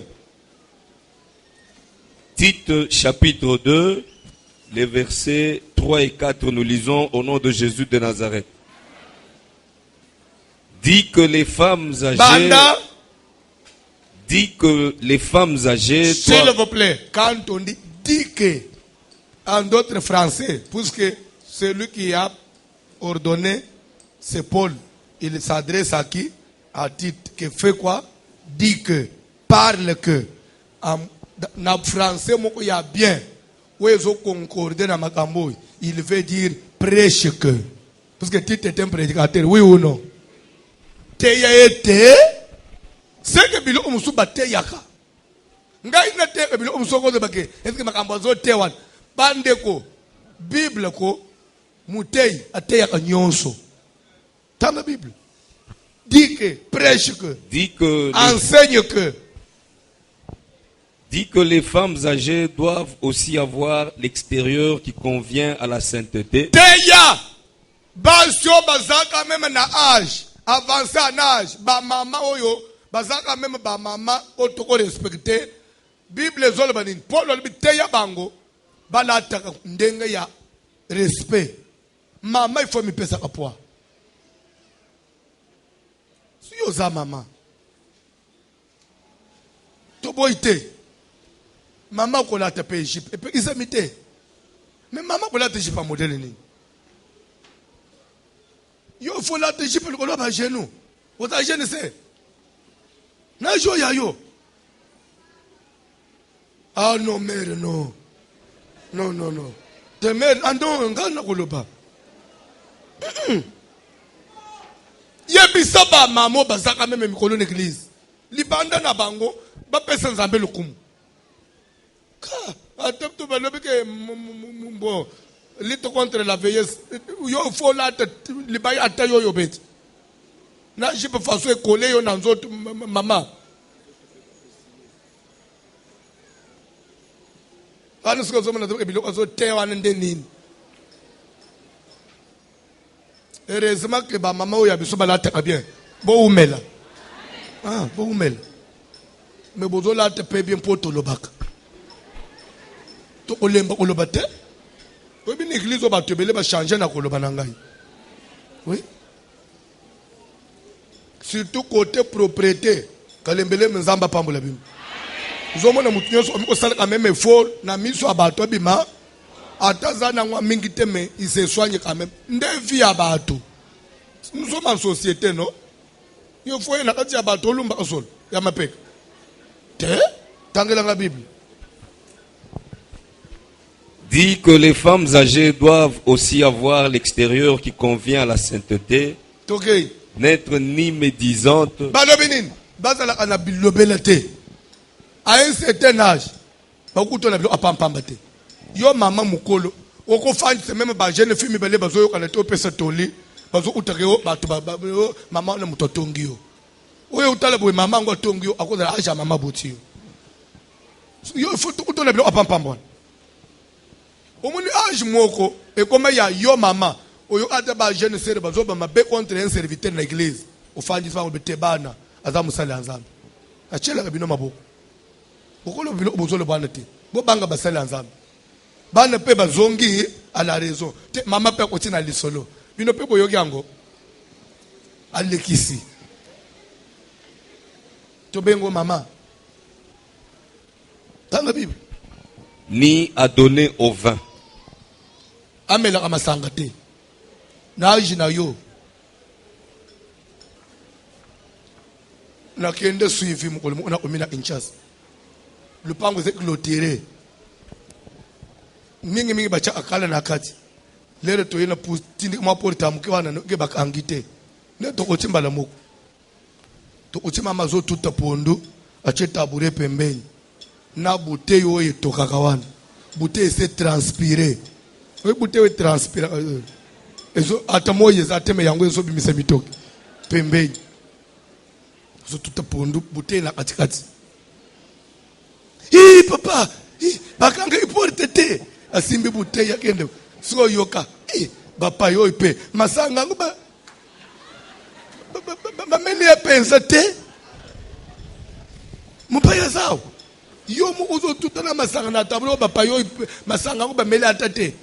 chapitre 2 les versets 3 et 4 nous lisons au nom de Jésus de Nazareth. Dit que les femmes âgées... Banda, Dit que les femmes âgées s'il doivent... vous plaît, quand on dit que, en d'autres français, puisque celui qui a ordonné, c'est Paul, il s'adresse à qui? À titre que fait quoi? Dit que, parle que. En français, il y a bien. Où ils ont concordé dans ma cambo, il veut dire prêche que. Parce que titre est un prédicateur, oui ou non? Teya ete, c'est que bilo umusu bate yaka. Ngai na te bilo umusu ko de bake. Est-ce que makambo zo tewan? Bande ko, Bible ko, mutei ate yaka nyonso. Tanga Bible. Dit que, prêche que, enseigne que. Dit que les femmes âgées doivent aussi avoir l'extérieur qui convient à la sainteté. Teya, basio bazaka même na âge, avancé en âge, ba mama oyo, bazaka même ba mama otoko respecté. Bible zolo banin, Paul lui teya bango, bala taka ndenge ya respect. Mama il faut mi pesa kapwa. Yo za mama toboite mama kola ta pe Egypte et puis ils amité mais mama kola ta Egypte modèle ni yo faut la ta Egypte le kola ba genou o ta jeune c'est na jo ya yo ah non mère non non non non te mère ando ngana koloba yebisa ba mamo bazaka même mikolo l'église libanda na bango ba pesa nzambe lokumu ka atapto balobi ke bon lutte contre la vieillesse yo faut la libaya ata yo yo bet na jipe faso ekole yo na nzoto mama ana siko zoma na biloko zo tewa nde nini. Heureusement que ma maman ou biso bala ta bien. Bo umela. Ah, bo umela. Mais bozo la te pe bien pour to lobaka. To olemba olobate. Oui, bien l'église au batebele ba changer na koloba na ngai. Oui. Surtout côté propriété, kalembele mzamba pambola bim. Zomo na mutu nyonso ko sala quand même effort na miso abato bima. Atazana ngwa mingi teme, il se soigne quand même. Ndevi abato. Nous sommes en société, non? Il faut y aller à abato lumba osol. Ya mapek. Te? Tangela la Bible. Dit que les femmes âgées doivent aussi avoir l'extérieur qui convient à la sainteté. Okay. N'être ni médisantes. Balobinin. Bazala ana bilobelate. À un certain âge. Bakuto na bilo apampambate. Yo maman mukolo oko fandi se même ba jeune fille mibele bazo yo kana to pesa toli bazo utakeo batu mama na mutotongi yo oyo utala boy mama ngo tongi yo akoza aja mama boti yo faut to utona bilo apampambona omuni age moko e koma ya yo mama oyo ata ba jeune sere bazo ba mabe contre un serviteur na église ofandi fa betebana azamu sala nzambe achela kabino maboko bokolo bilo bozo le bana te bo banga basala nzambe bana pe bazongi à la raison te mama pe koti na lisolo bino pe boyoki yango alekisi to bengo mama dans la Bible ni à donner au vin. Amela kamasanga te na aji na yo na kende suivi mukolo na komina Kinshasa le pango c'est clôturé mingi bacha akala na kati lere to yena putindi ma porta muke wana ke bakangite ne to kotimba la moko to kotima mazo tuta pondo acheta bure pembeni na bouteille oyo toka kawana bouteille c'est transpirer we bouteille transpira ezo atamoye za teme yango ezo bimisa mitoki pembeni zo tuta pondo bouteille na katikati hi papa hi bakanga iporte te asimbi bouteille yakende so yoka bapa yo ipe masanga nguba meli ya pensa te mupaya zao yo mu uzo tutana masanga na tablo bapa yo masanga nguba meli atate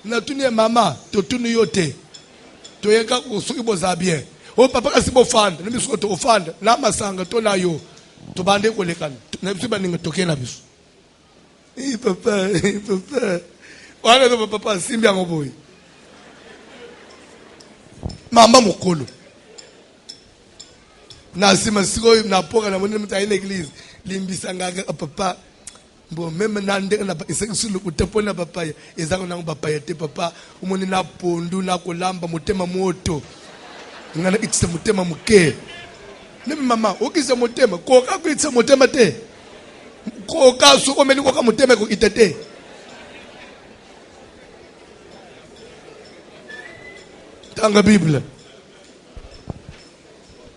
na tuni mama to tuni yote to yeka kusuki boza bien O papa ka sibo fanda, nemi so to fanda, na masanga to na yo. To bande ko lekana. Na biso ba ninga tokena biso. Papa. Wala do papa simbi yango boy. Mama mokolo. Na sima siko na poka na moni mta ina église. Limbisa ngaka papa. Bon même na ndeka na iseki sulu utapona papa. Ezako na papa yete papa. Umoni na pondu na kolamba motema moto. Ngana itse motema muke. Nemi mama, okisa motema, koka kuitsa motema te. Koka soko meli koka motema ko itete. Tanga Bible.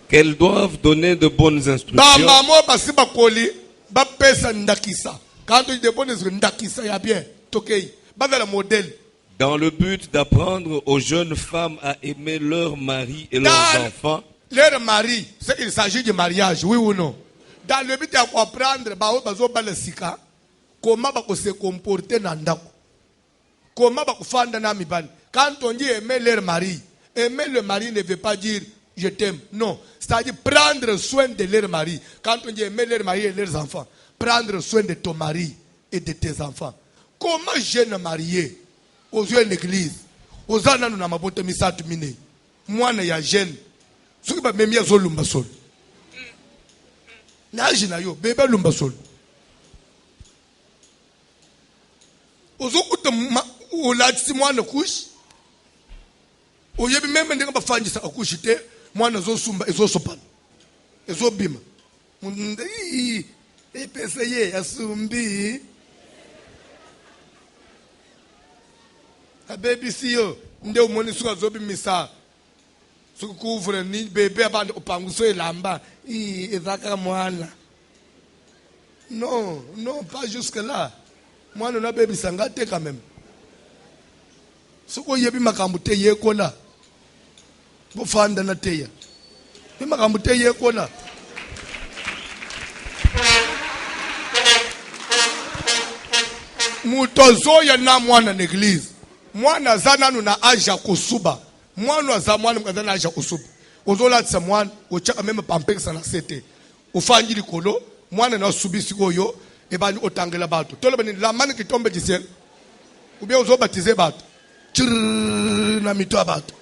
Qu'elles doivent donner de bonnes instructions Mamo basiba koli, ba pesa ndakisa. Quand tu déposes ndakisa ya bien, tokei. Ba la modèle. dans le but d'apprendre aux jeunes femmes à aimer leur mari et leurs enfants. Leur mari, c'est qu'il s'agit du mariage, oui ou non? Dans le but d'apprendre, comment se comporter dans le comment fanda na mibali. Quand on dit aimer leur mari, aimer le mari ne veut pas dire je t'aime. Non, c'est-à-dire prendre soin de leur mari. Quand on dit aimer leur mari et leurs enfants, prendre soin de ton mari et de tes enfants. Comment jeune marié aux yeux de l'église, aux années nous n'avons pas mis ça tout miné. Moi, il y a jeune. Ce qui va me mettre sur l'umba sol. N'agis na yo, bébé l'umba sol. Aux autres, au lati moi ne couche. Au yebi même ndenge ba fanji sa couche te, moi na zo sumba ezo sopan. Ezo bima. Mundi e pesa ye asumbi. A baby si yo, nde umoni suka zo bimisa. Suka couvre ni bébé abande opanguso elamba. Ezaka mwana. Non, non, pas jusque là. Moi non a baby sangate quand même. Suko yebi makambo te yekola. Bofanda na teya. Bi makambo te yekola. Mutozo ya na mwana na église. Mwana zana na aja kusuba. Mwana za mwana mkazana aja kusuba. Ozola tsa mwana ochaka même pampekisa na sete. Ufanji likolo mwana na subisi koyo ebani otangela bato. Toloba ni la mani kitombe jisel. Ubia ozo baptiser bato. Na mito abato.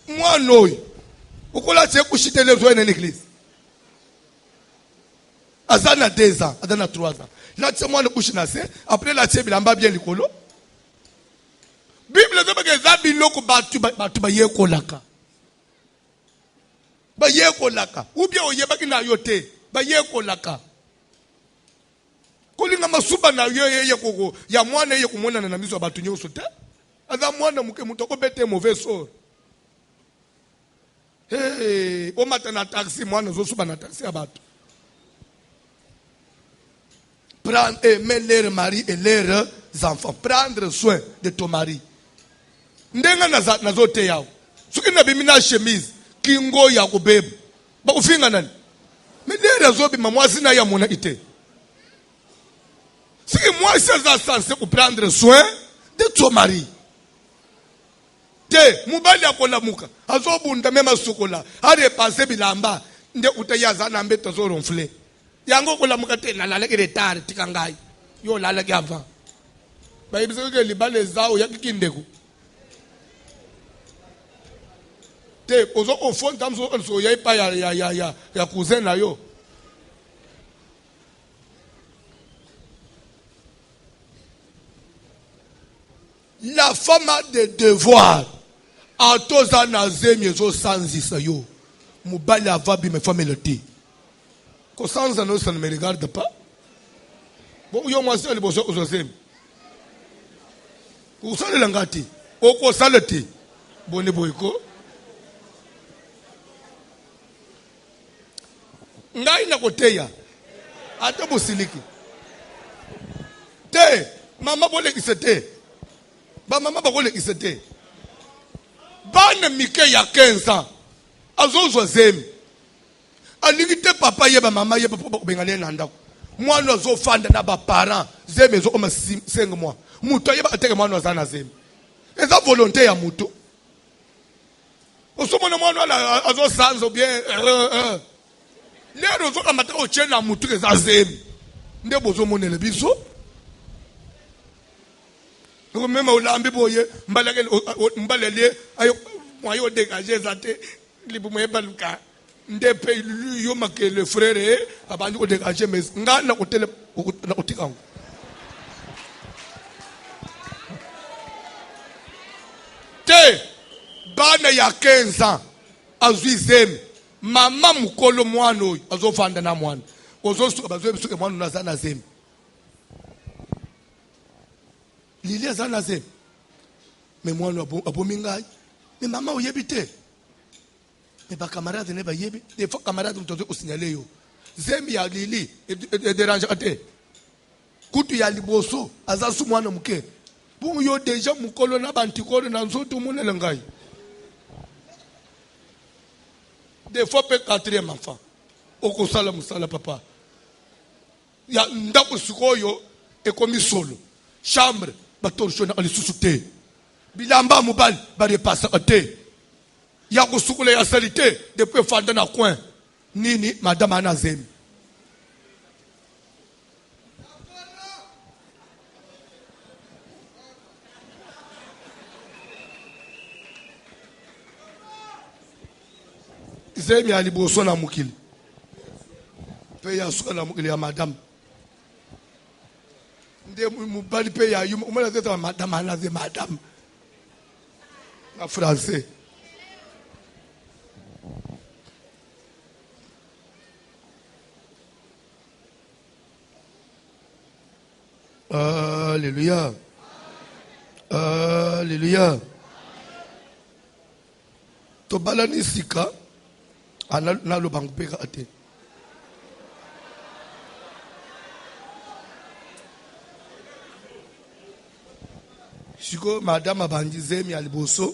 Mwana oyo ukola tse kushitele zo na l'église. Azana 2 ans, azana 3 ans. Là tse mwana kushina se, après la tse bilamba bien likolo. Bible zo bake zabi loko batu ba yekolaka. Ba yekolaka. Ubia oyebaki na yote, ba yekolaka. Kolinga masuba na yo koko ya mwana ye kumona na miso abatu nyoso te. Aza mwana muke mutoko bete mauvais sort. Hey, o mata na taxi mwana zo suba na taxi abatu. Prendre, aimer leur mari et leurs enfants. Prendre soin de ton mari. Ndenga na zote yao. Suki na bimina chemise kingo ya kubeba. Ba ufinga nani? Medere zobi mamwasi na ya mona ite. Si moi c'est censé prendre soin de ton mari. Te mubali akola muka. Azobunda mema sukola. Hare passe bilamba nde utayaza na mbeto zo ronfle. Yango kola muka te na lala ke retard tikangai. Yo lala ke avant. Ba ibise ke libale zao yakikindeko. Te ozo ofon tamso so yai pa ya cousin na yo. La femme a des devoirs. A tous en azemi zo sans yo. Mubali avabi me femme le ti. Ko sans no ça ne me regarde pas. Bon yo moi c'est le boso ozozemi. Ko sale langati. O ko salati. Boni boyko. Ngai na koteya. Ata bosiliki. Te mama bole kisete. Ba mama bakole kisete. Bana mike ya 15 ans. Azozo zemi. Alikite papa yeba mama yeba papa bengale na ndako. Mwana zo fanda na ba parents zemi zo koma 5 mois. Muto yeba ateke mwana za na zemi. Eza volonté ya muto. osomona mwana ala azosanza bien lero ozokamata ochena mutu eza zemi nde bozomonela biso mema ulambi boye mbalele ayo moyo dégager eza te libu moyebaluka nde pe yo makele frère abandi ko dégager mais nga na kotele na kotikango te bana ya 15 ans azwizemi mama mukolo mwana oyo azofanda na mwana ozosuka bazoyebusuke mwana unaza na zemi lili aza na zemi me mwana abomi ngai me mama oyebi te me bakamarade ne bayebi des fois camarade mutozo osignale yo zemi ya lili ederange te kutu ya liboso aza su mwana muke bungu yo deja mukolo na bantikolo na nzoto munele ngai des fois pe 4e enfant okosala musala papa ya ndako sikoyo ekomi solo chambre batorshona alisusu te bilamba mobile barepasa te ya kusukula ya salite depuis fanda na coin nini madame ana zemi zemi aliboso na mukili pe ya suka na mukili ya madame nde mubali pe ya yuma umala zeta madame ana zemi madame na français Alléluia. Alléluia. Tobalani sika ana lo bangpeka ate. Siko madame abandizemi aliboso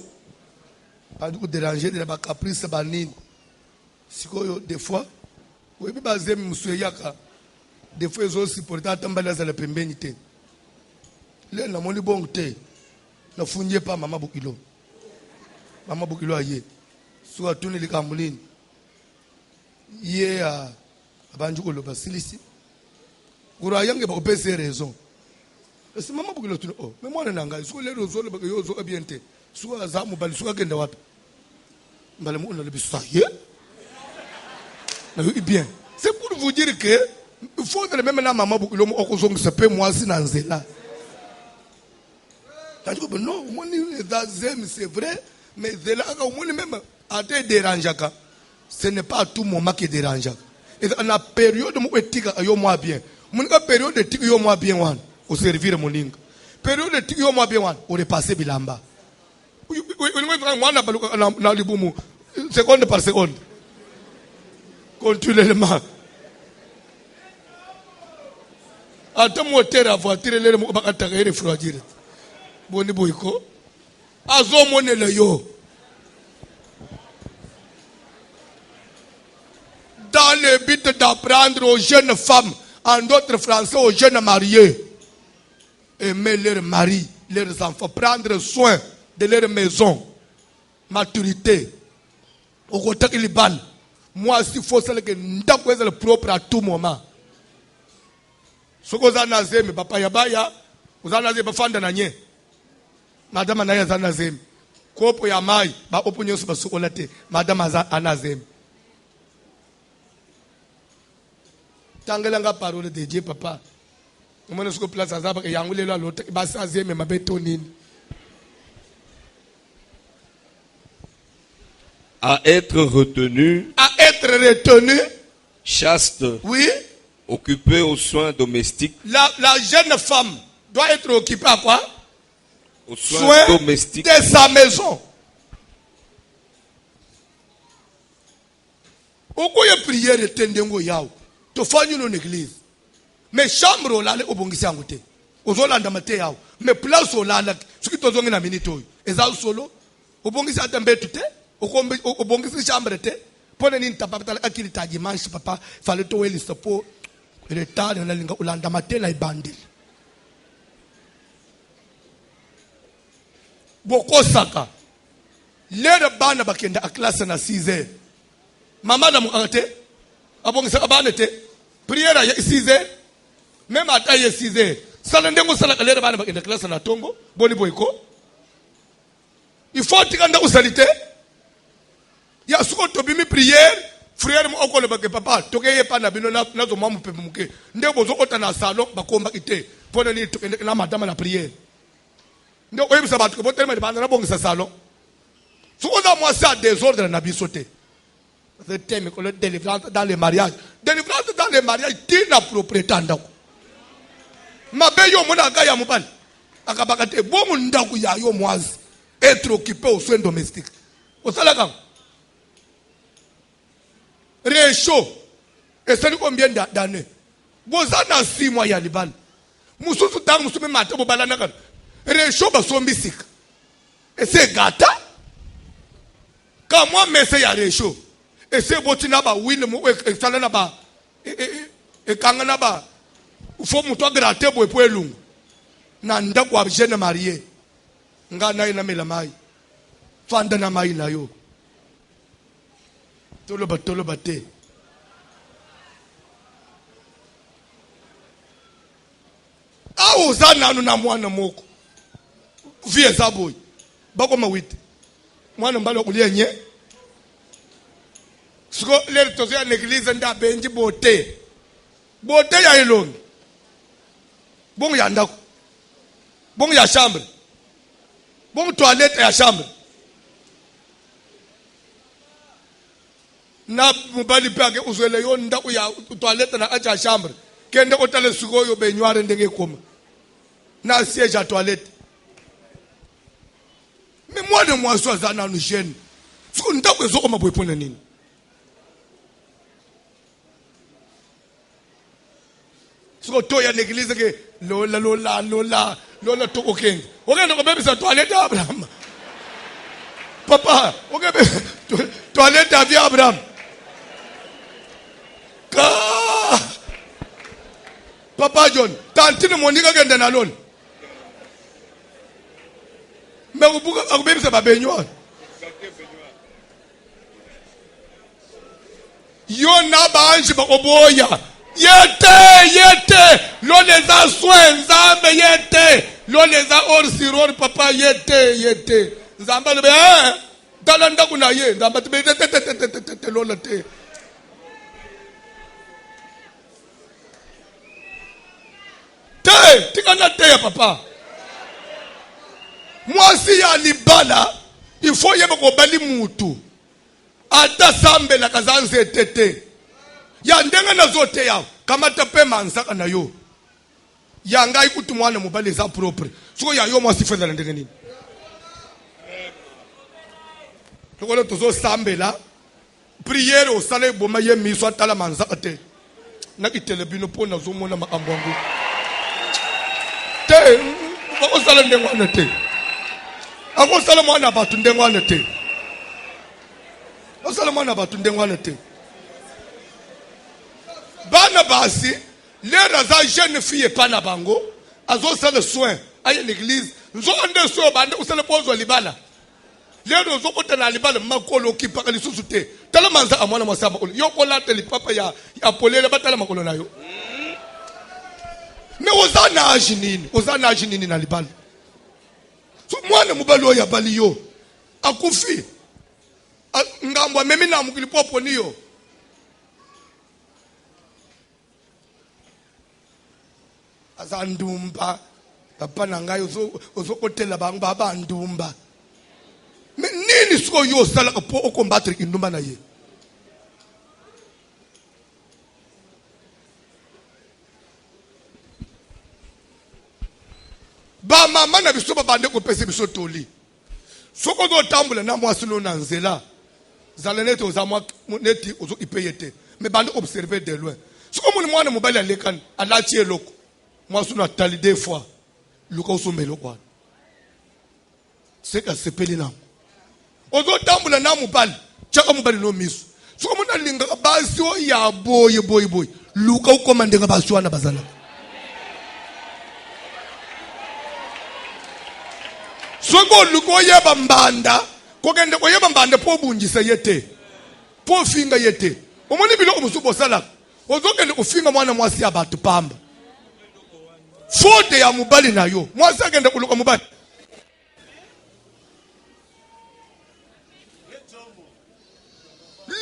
andi ko déranger de ba caprice banini. Siko yo des fois webi bazemi musuyaka des fois ils ont supporté atambala za la pembeni te. Le na moni bon te na funye pa mama bukilo aye so atuni likambulini ye abanju ko lo basilisi gura yange ba opese raison esi mama bukilo tuni oh mais moi na ngai so le rozo le ba yo zo abiente so azamu bali so agenda wapi mbale mo na le biso ye na yo bien c'est pour vous dire que il faut que même na mama bukilo mo okozonga se pe moi si na nzela. Non, c'est vrai, mais ce n'est pas à tout moment qui dérange. Et dans la période où tu es moi bien, mon période de tu es moi bien, au servir mon ling. Période de tu es moi bien, au repasser bilamba. Seconde par seconde. Continuellement. Attends, moi, terre à voiture, les mots à t'arrêter refroidir. Boni boyko azo monele yo dans le but d'apprendre aux jeunes femmes, en d'autres français aux jeunes mariés, aimer leur mari, leurs enfants, prendre soin de leur maison, maturité au côté qu'il balle. Moi s'il faut ça que ndako est le propre à tout moment. Soko za nazeme papa yabaya uzana ze bafanda na nye madame na yaza nazeme kopo ya mai ba opunyo ba sokola te madame anazeme tangela nga parole de Dieu papa umone soko place azaba ke yangu lelo alote ba sazeme mabeto nini à être retenu, chaste, oui, occupé aux soins domestiques. La jeune femme doit être occupée à quoi? Aux soins domestiques de sa maison. Okoye prière tendengo yao. To fanyu no église. Mais chambre olale obongisi angote. Ozolanda mate yao. Mais place olala suki tozongi na minito. Eza solo obongisi atambe tute. Obongisi chambre te. Pone ni tapapata akili ta dimanche papa fallait to weli sapo retard na linga ulanda mate na ibandil. Boko saka. lera bana bakenda a classe na 6h mama na muate abongisa abana te prière ya 6h même ata ya 6h sala ndengo sala lera bana bakenda classe na tongo boni boyko il faut tikanda usalite ya suko to bimi prière frère mo okole bake papa tokeye pa na bino na zo mamu pepe muke ndeko zo kota na salon bakomba ite pona ni tokende na madame na prière ndeko yebisa batho bo telema bana na bongisa salon suko na moi ça désordre na bisote le thème que le délivrance dans les mariages tina propriété ndako mabe yo mona ga ya mobali akabakate bomu ndako ya yo mwazi être occupé aux soins domestiques osala ka réchaud et c'est combien d'années bozana 6 mois ya libala mususu tangu musume mate bobala naka réchaud basombisika et c'est gata quand moi messe ya réchaud et c'est botina ba win mo exala na ba e kanga na ba faut muto gratter bo epo elungu na ndako a jeune marié nga na ina mela mai fanda na mai na yo tolo bate awo zana anu na mwana moko vie zaboy bako mawite mwana mbalo kulienye siko le tozo ya l'église nda benji bote ya ilongi bongo ya ndako bongo ya chambre bongo toilette ya chambre na mubali pake uzwele yo ndako ya toilette na acha chambre kende otale siko yo benyware ndenge koma na siège à toilette mais moi de moi so za na nu jeune siko ndako ezoko mabwepona nini siko to ya l'église ke lola to okeng okende ko bebisa toilette ya Abraham papa okebe toilette ya Abraham ka papa John tantine monika kende na lona me ubuka akubebisa babenywa yo na banji bakoboya yete lo les a soins nzambe yete lo les a orsiror papa yete nzamba le be dala ndaku na ye nzamba te lo la te tikana te ya papa moi si ya libala il faut yeba ko bali mutu ata sambe la kazanze tete ya ndenga na zote ya kama tepe mansaka na yo ya ngai kutu mwana mobali za propre siko ya yo mwasi fenda ndenge nini lokolo tozo sambela prière au sale boma ye miso atala mansaka te na kitelebino pona zo mona makambo ngo te ko sala ndengwana te ako sala mwana batu ndengwana te o sala mwana batu ndengwana te bana basi lera za jeune fille pana bango azo sala soin aye l'église nzo ande so bande usala pozo libala lero zo kotana libala makolo kipaka lisusu te tala manza amwana mwasaba yo kola tele papa ya polele batala makolo nayo me ozana ajinini na libala so mwana mubalo ya bali yo akufi ngambwa memi na mukilipopo niyo azandumba papa nangayo uzokotela bangu baba ndumba nini siko yo sala po o combattre indumba na ye ba mama na biso bande ko pese biso toli soko do tambula na mwasi lo na nzela zalene to za mwa neti ozo ipeyete me bande observer de loin soko muni mwana mobali alekani alatie loko moi je suis allé des fois le cas où melo kwa c'est que c'est pelina ozo tambula na mobali chaka mobali no miso soko muna linga basi o ya boy luka ukomande nga basi wana bazala soko luko yeba mbanda kokende koyeba mbande po bunjisa yete po finga yete omoni bilo omusubo sala ozokende kufinga mwana mwasi abatu pamba fote ya mubali nayo mwasi agende kuluka mubali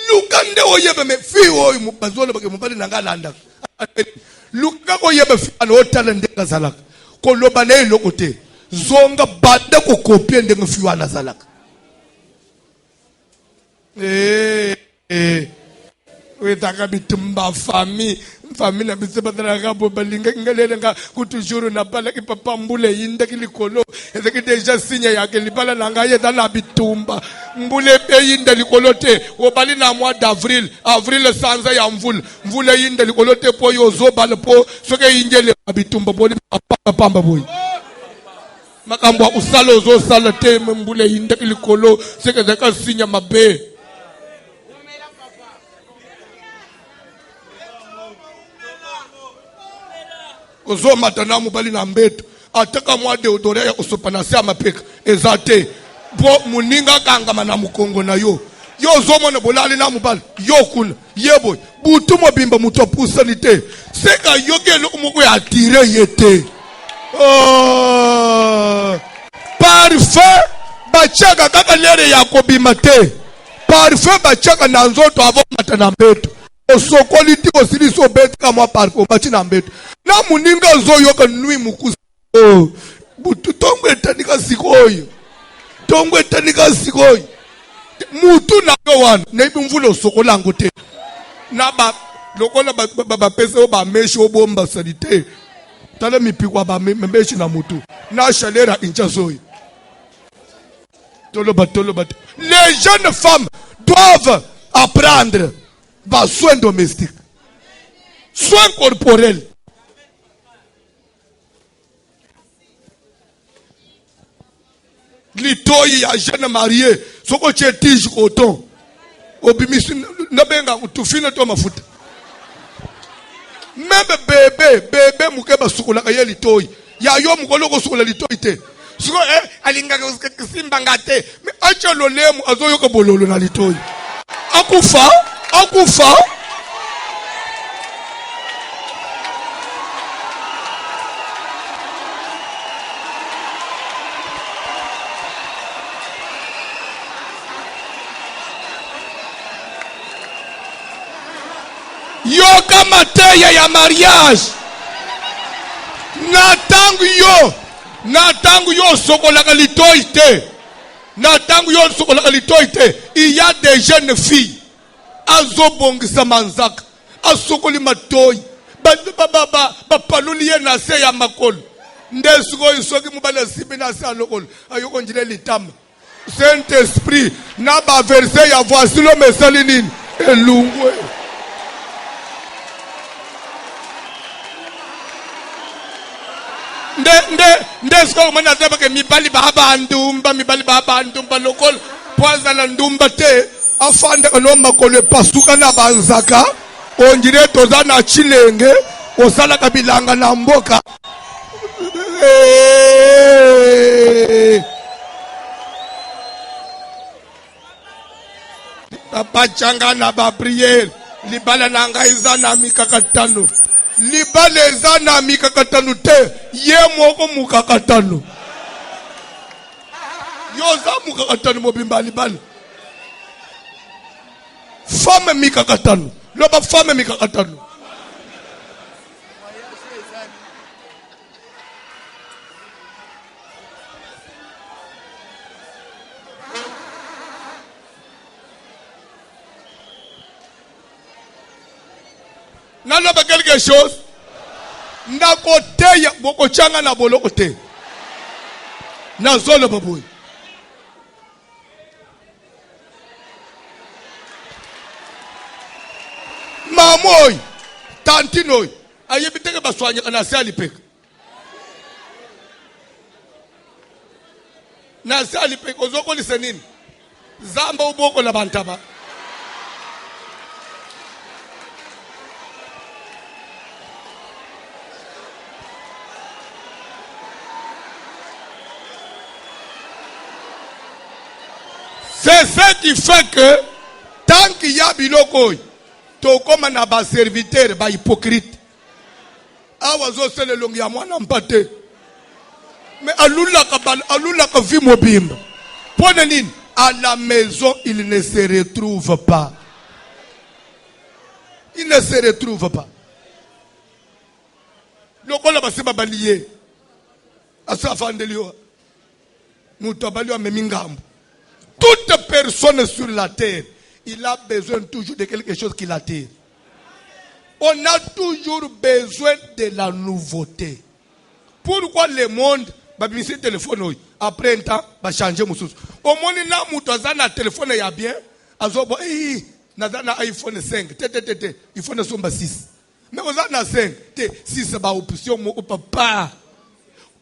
lukande oyebe me fi oyo mubazolo bake mubali nangalanda luka oyebe fi ano otala ndenga zalaka koloba na elokote zonga banda ko kopie ndenga fi wana zalaka wetaka bitumba famille na biseba dara bo balinga ngalele nga kutujuru na bala ki papa mbule yinda kilikolo ezeki deja sinya yake libala na ngaye dala bitumba mbule pe yinda likolo te obali na mois d'avril avril sanza ya mvula yinda likolo te po yozo bala po soke yinjele bitumba boli pamba boy makambo usalo zo sala te mbule yinda kilikolo seke zaka sinya mabe ozo matana mubali na mbeto ataka mwa deodore ya kusopanasi amapeka ezate bo muninga kangama na mukongo na yo zomo na bolali na mubali yo kuna yeboy butu mobimba mutu apusalite seka yogelo umuko ya atire yete parfait bachaka kaka lere ya kobima te parfait bachaka na nzoto avo matana mbeto osokoliti osiliso beti kama parfait bachi na mbeto na muninga zoyo ka nui mukusi butu tongo etanika sikoyo mutu na yo wana na ibi mvula osokolango te na ba lokola ba pese o ba meshi obomba salite tala mipikwa ba meshi na mutu na chalera incha zoyo toloba les jeunes femmes doivent apprendre ba soins domestiques soins corporels litoyi ya jeune marié soko chetiji coton obimisi nabenga utufine to mafuta mebe bebe mukeba sukula kaye litoyi ya yo mukolo ko sukula litoyi te siko alinga kisimba ngate me acha lolemu azoyo ko bololo na litoyi akufa yo kama teya ya mariage na tangu yo sokolaka litoi te il y a des jeunes filles azobongisa manzaka asokoli matoi bapaluli ye na se ya makolo nde sikoyo soki mobali asibi na se ya lokolo ayoko njile litama saint esprit na baverse ya voici l'homme esali nini elungwe nde siko mwana zaba ke mibali baba ndumba lokol poza na ndumba te afanda no makolo pasuka na banzaka onjire toza na chilenge osala kabilanga na mboka Bachanga na ba prière libala na ngaiza na mikakatano libala eza na mikakatano te ye moko mukakatano yoza mukakatano mobimba libala femme mikakatano loba femme mikakatano naloba quelque chose ndakoteya bokochanga na boloko te nazoloba boy mamoy tantinoy ayebiteke baswanya kana sali peka na sali peka ozokolisa nini zamba uboko la bantaba C'est ce qui fait que tant qu'il y a biloko, to comme na ba serviteur ba hypocrite. Awazo se le longi ya mwana mpate. Mais alula ka vi mobimba. Pone nini? À la maison, il ne se retrouve pas. Il ne se retrouve pas. Lokola basiba baliye. Asa fandelio. Muto balio memingambo. Toute personne sur la terre, il a besoin toujours de quelque chose qui l'attire. On a toujours besoin de la nouveauté. Pourquoi le monde va misser téléphone après un temps va changer moussous. Au moins là moutazana téléphone ya bien, azobo nazana iPhone 5, iPhone somba 6. Mais ozana 5, 6 ba option mo papa.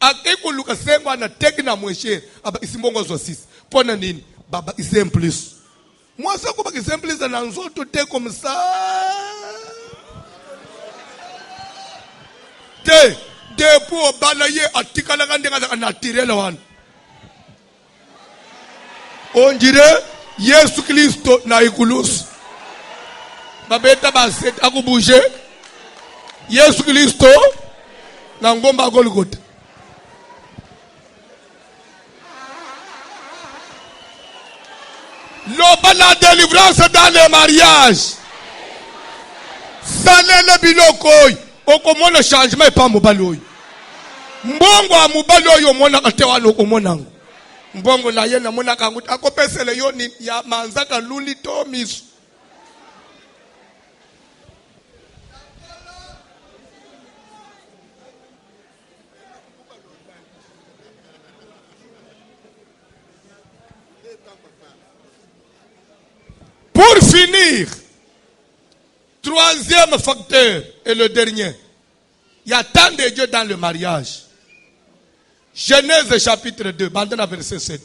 Akeko luka 5 ana tekna mweshe, aba isimbongo zo 6. Pona nini? Baba isem plus. Moi ça ko ba isem plus na nzoto te comme ça. Depuis au balaye atikala kandeka naturel wan. On dirait Yesu Kristo na ikulus. Babeta baset akubuje. Yesu Kristo na ngomba Golgotha. La délivrance dans les mariages. Ça n'est le biloko. Okomona changement pas mobali. Mbongo a mobali oyo mona katewa loko monango. Mbongo na ye na mona kangu akopesele yo ni ya manzaka luli to misu. Pour finir, troisième facteur et le dernier, il y a tant de Dieu dans le mariage. Genèse chapitre 2, bandana verset 7.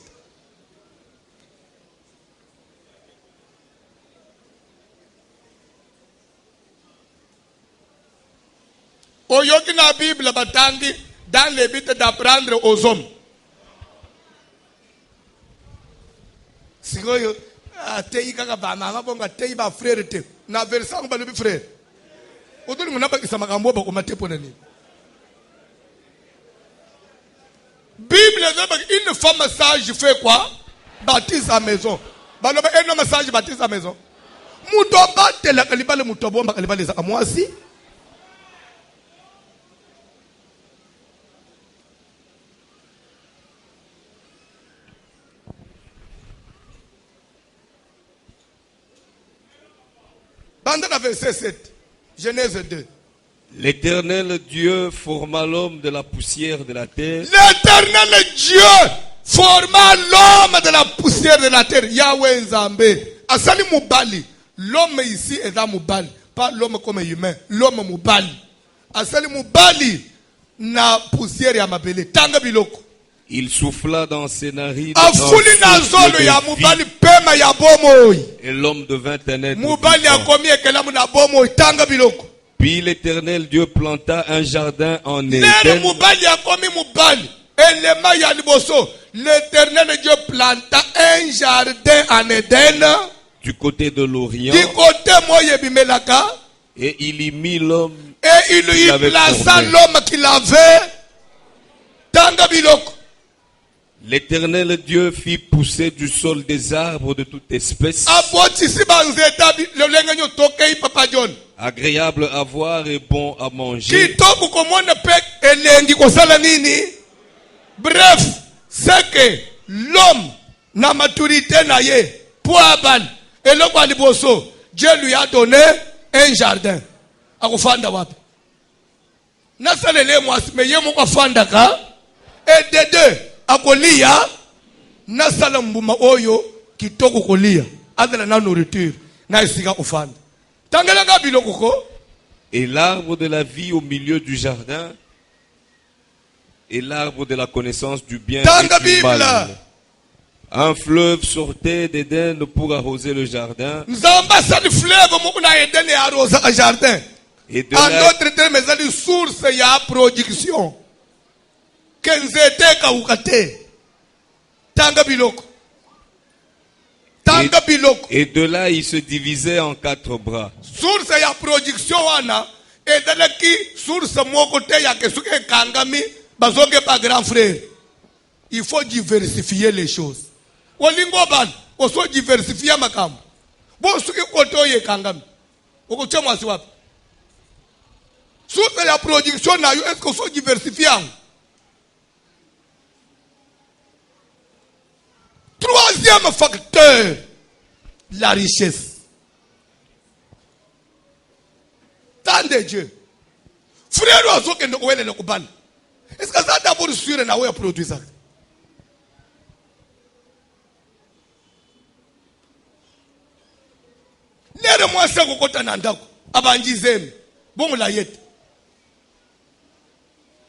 Oyoki na Bible batangi dans le but d'apprendre aux hommes. Sikoyo tei kaka ba mama bonga tei ba frère te na verset ba le frère. Odoni ngona ba kisama kambo ba ko matepo nani. Bible une femme sage fait quoi? Bâtit sa maison. Baloba un homme sage bâtit sa maison. Muto batela kalibale muto bomba kalibale za moi aussi. Bandana verset 7. Genèse 2. L'Éternel Dieu forma l'homme de la poussière de la terre. L'Éternel Dieu forma l'homme de la poussière de la terre. Yahweh Nzambe. Asali mubali. L'homme ici est dans mubali. Pas l'homme comme humain. L'homme mubali. Asali mubali na poussière ya mabele. Tanga biloko. Il souffla dans ses narines Afuli na zolo ya mubali pema ya bomoy. et l'homme devint un être Mubali akomi ekelamu na bomoy. Tanga biloko. Puis l'Éternel Dieu planta un jardin en Éden. L'Éternel Dieu planta un jardin en Éden. Du côté de l'Orient. Du côté et il y mit l'homme. Et il y plaça l'homme qu'il avait. Tanga biloko. L'Éternel Dieu fit pousser du sol des arbres de toute espèce, agréables à voir et bons à manger. Bref, c'est que l'homme, na maturité na ye, poabal, et le kwaliboso, Dieu lui a donné un jardin. Akufanda wapi. Nasalele mwasi, mais ye moko fanda ka, et de deux, akolia nasala mbuma oyo kitoko kolia adala na nourriture na esika ofanda tangela nga biloko ko. Et l'arbre de la vie au milieu du jardin et l'arbre de la connaissance du bien et du mal. Un fleuve sortait d'Éden pour arroser le jardin. Nzamba sali fleuve mo na Éden ya arrosa a jardin. Et de en d'autres termes ezali source ya production. Kenzete ka ukate. Tanga biloko. tanga biloko Et de là, il se divisait en 4 bras. source ya production wana ezalaki source moko te ya ke soki ekangami bazoke pa grand frère. Il faut diversifier les choses. Olingo bana oso diversifier makambo bo soki kote oyo ekangami okotia mwasi wapi? Source ya production na yo est-ce que oso diversifier yango? Troisième facteur, la richesse. Tant de Dieu. Frère, est-ce que ça d'abord sûr na oya produit ça? Nere moi ça kokota na ndako abanjizeme bongo la yete.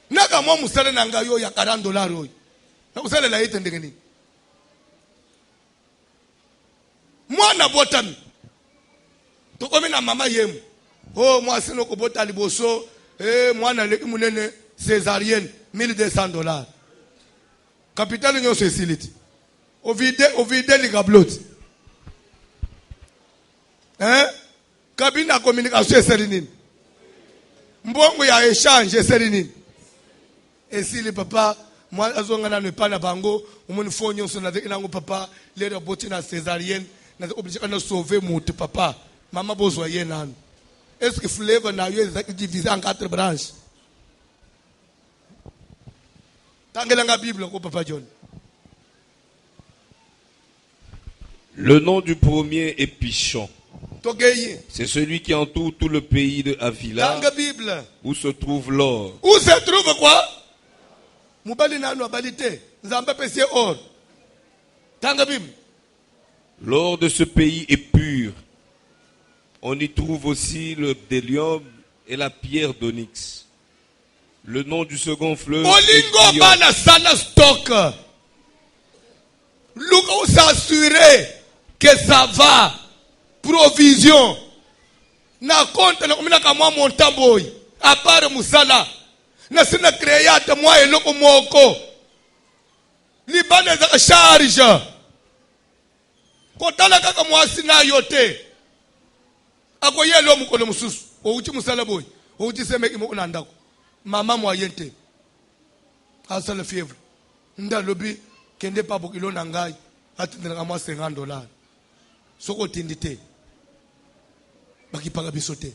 Naka mwa musale na ngayo ya $40 oyo. Na musale la yete ndenge nini? Mwana botami tokomi na mama yemu oh mwasi no kobota liboso mwana leki munene césarienne $1200 capital nyonso esiliti ovide ligabloti kabina communication eseli nini mbongo ya échange eseli nini esili papa mwana azonga na nepana bango umoni fo nyonso na nango papa lero boti na césarienne na obligé de sauver mon papa. Maman besoin nan. Est-ce que flavor na yo est divisé en 4 branches? Tangela nga Bible ko papa John. Le nom du premier est Pichon. Togeye. C'est celui qui entoure tout le pays de Avila. Tanga Bible. Où se trouve l'or. Où se trouve quoi? Mubali nanu abalite. Nzamba pese or. Tanga Bible. L'or de ce pays est pur. On y trouve aussi le bdellium et la pierre d'onyx. Le nom du second fleuve Olingo bana sana stock. Luka s'assurer que ça va. Provision. Na compte na kumina kama montamboy. À part musala. Na sina créate moi eloko moko. Libane za charge. Kotala kaka mwasi na yote akoye lo mukolo mususu outi musala boy outi seme imo unandako mama moyente asala fièvre nda lobi kende pa bokilo na ngai atindela mwa $50 soko tindite bakipaka bisote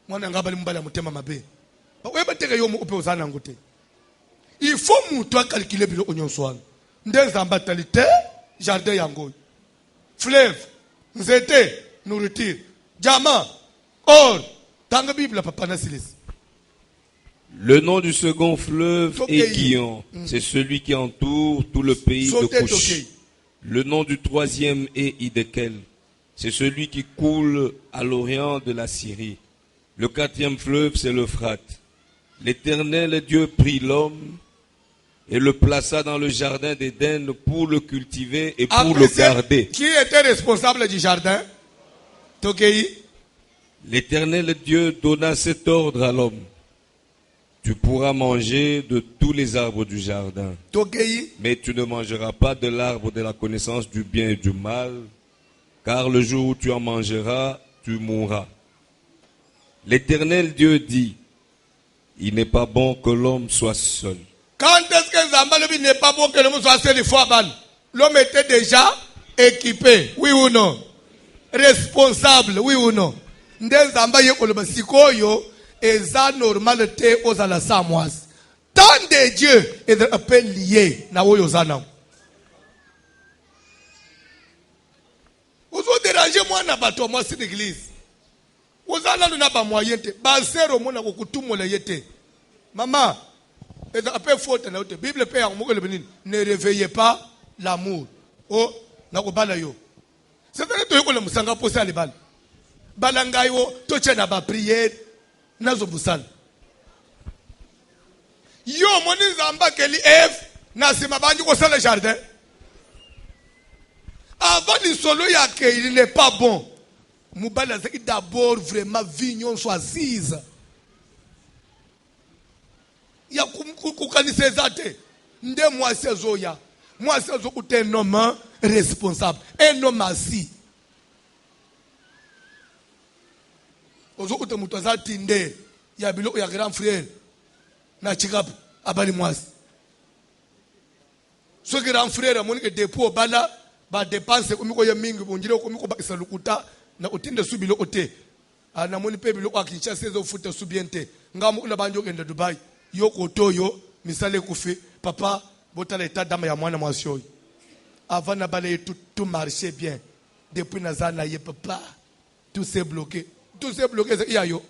mwana ngaba limbala mutema mabe weba teke yo mu upe uzana ngote il faut mutu calculer bilo onyonswana ndenza mbatalite jardin yango fleuve, nzete, nourriture, diamant, or, tanga Bible papa nasilis. Le nom du second fleuve est Guion. C'est celui qui entoure tout le pays de Couche. Le nom du troisième est Idekel. C'est celui qui coule à l'orient de la Syrie. Le quatrième fleuve, c'est l'Euphrate. L'Éternel Dieu prit l'homme et le plaça dans le jardin d'Éden pour le cultiver et pour le garder. Qui était responsable du jardin? L'Éternel Dieu donna cet ordre à l'homme. Tu pourras manger de tous les arbres du jardin, mais tu ne mangeras pas de l'arbre de la connaissance du bien et du mal, car le jour où tu en mangeras, tu mourras. L'Éternel Dieu dit, il n'est pas bon que l'homme soit seul. Quand est-ce que Zambalobi n'est pas bon que l'homme soit seul? L'homme était déjà équipé, oui ou non? Responsable, oui ou non? Nde Zamba ye koloba sikoyo eza normalité aux ala samoise. Tant de Dieu est un peu lié na oyo zana. Ozo déranger moi na bato moi c'est l'église. Ozana luna ba moyen te. Ba zero mona ko kutumola yete. Maman, et après faute na ote. Bible pe en moko le benine. Ne réveillez pas l'amour. Oh, na ko bala yo. C'est vrai que to le musanga poser à lebal. Balangayo to tchena ba prière nazo busana. Yo moni zamba keli Eve na sima banji ko sala jardin. Avant le solo ya ke il n'est pas bon. Moubala c'est d'abord vraiment vignon soit assise. Ya kukanisa zate nde mwasi zoya Moi, c'est un homme responsable, un homme assis. Ozokuta mutu aza tinde ya biloko ya grand frère na chikapu abali mwasi. So grand frère amoni ke depo bala ba dépense komiko ya mingi bonjile komiko ba isalukuta na utinde su biloko te. Ana moni pe biloko akisha sezo futa su biente. Ngamu na banjo kenda Dubai. Yoko toyo misale kufi papa botala état dama ya mwana mwasi oyo. Avant na balaye tout marchait bien. Depuis nazana ye papa tout s'est bloqué. Tout s'est bloqué, c'est Yayo.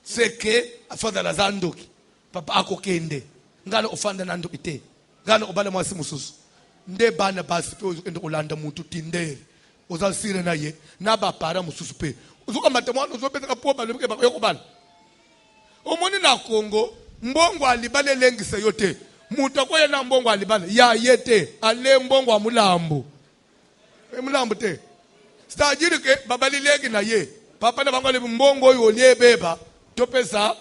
C'est que, afin de la zandoki, papa a kokende. Ngana ofanda nandoki te. Ngana obale mwasi mususu. Nde bana basi pe ende olanda mutu tinde. Ozal sire na ye. Na ba para mususu pe. Uzuka matemwana uzope teka po balubike bako yoko bana. Omoni na Congo, mbongo alibale lengise yote. Mutu akoye na mbongo alibale. Ya yete. Ale mbongo wa mulambo. Mulambo te. C'est-à-dire que babali legi na ye papa na bango le mbongo yo liebeba topesa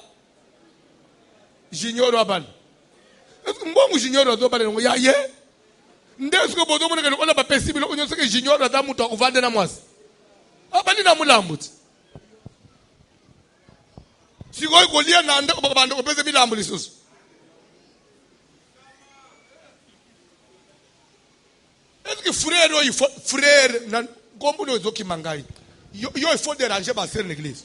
junior abal mbongo junior do bale ngo ya ye ndesko bodo mona ke ona ba pesi bilo onyo seke junior da mutu uvande na mwasi abali na mulambuti sigoy ko lia na ande ko bando ko pese bilambu lisusu est-ce que frère na comme nous autres qui mangaient, il faut déranger ma sœur l'église.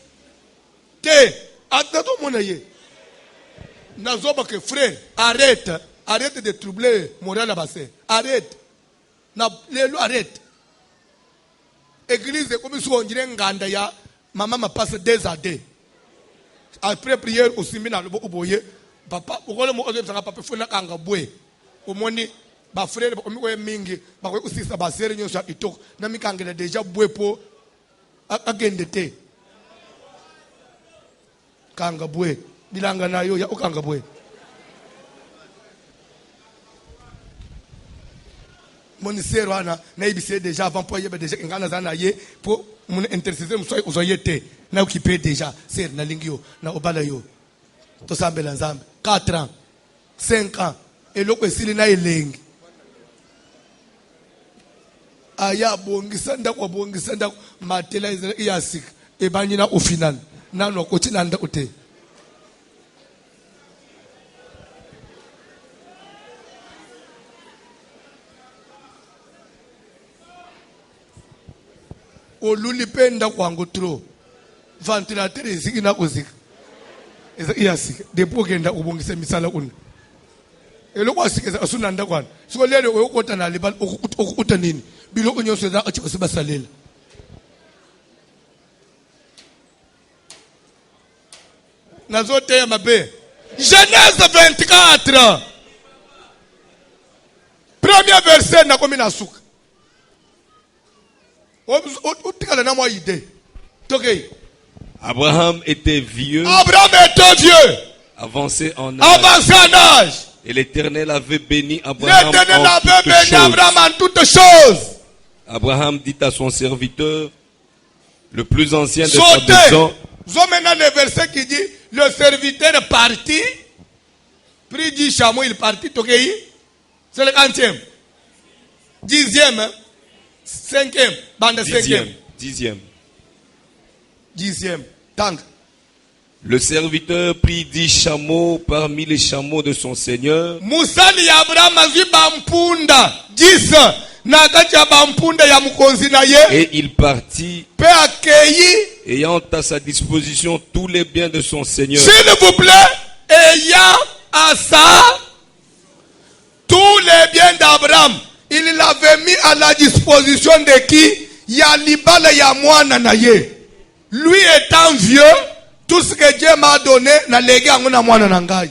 Attends mon aïe. Nazoba que frère, arrête de troubler moral à bassin. Arrête. Arrête. Église comme si on dirait nganda ya maman m'a passé des années. Après prière au séminaire le beau boyer, papa, pourquoi le mot de papa faut na kanga boué. Au moni ba frère ba omiwe mingi ba ko usisa ba sere nyo sha itok na mikangela deja bwepo agende te kanga bwe bilanga nayo ya okanga bwe moni sero ana na ibise deja avant pour yebe deja ngana zana ye pour mon intercesser mso uzoyete na occupé déjà ser na lingio na obala yo to sambela nzambe 4 ans 5 ans eloko esili na elengi aya bongisa ndako matela iyasik ebanyina au final nano ko tinanda ote olulipenda kwangu tro ventilateur izikina kuzika iyasik depo kenda ubongisa misala kuna eloko asikeza asunanda kwana siko lelo uyokota na libali okukuta nini biloko nyonso za achi basalela nazote ya mabe Genèse 24 premier verset na komi na suka utikala na mwa idée tokei Abraham était vieux, avancé en âge. Et l'Éternel avait béni Abraham en toutes choses. Abraham dit à son serviteur, le plus ancien de sa maison. Maintenant le verset qui dit, le serviteur est parti, pris 10 chameaux, il est parti, c'est le 40e, 10e, 5e, bande 5e. 10e, tank. Le serviteur prit 10 chameaux parmi les chameaux de son seigneur. Musali ya Abraham azwi bampunda 10 na kati ya bampunda ya mukonzi na ye. Et il partit, pe accueilli, ayant à sa disposition tous les biens de son seigneur. S'il vous plaît, ayant à ça tous les biens d'Abraham, il l'avait mis à la disposition de qui? Ya libala ya mwana na ye. Lui étant vieux, tout ce que Dieu m'a donné, na légué à mon amouana nangai.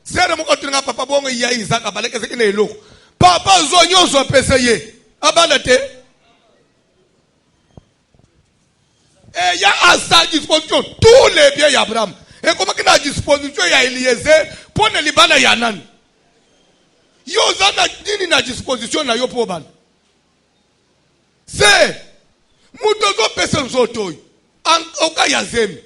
C'est le mot que tu n'as pas bon, il y a Isaac, à balai, qu'est-ce qu'il est là? Papa, zonyo, son PCE. Abalete. Et il y a à sa disposition tous les biens d'Abraham. Et comment qu'il a à disposition, il y a Eliezer, pour ne libana yanan. Yo zana dini na disposition na yo probal. C'est, mutozo pese mzotoy. Oka yazemi.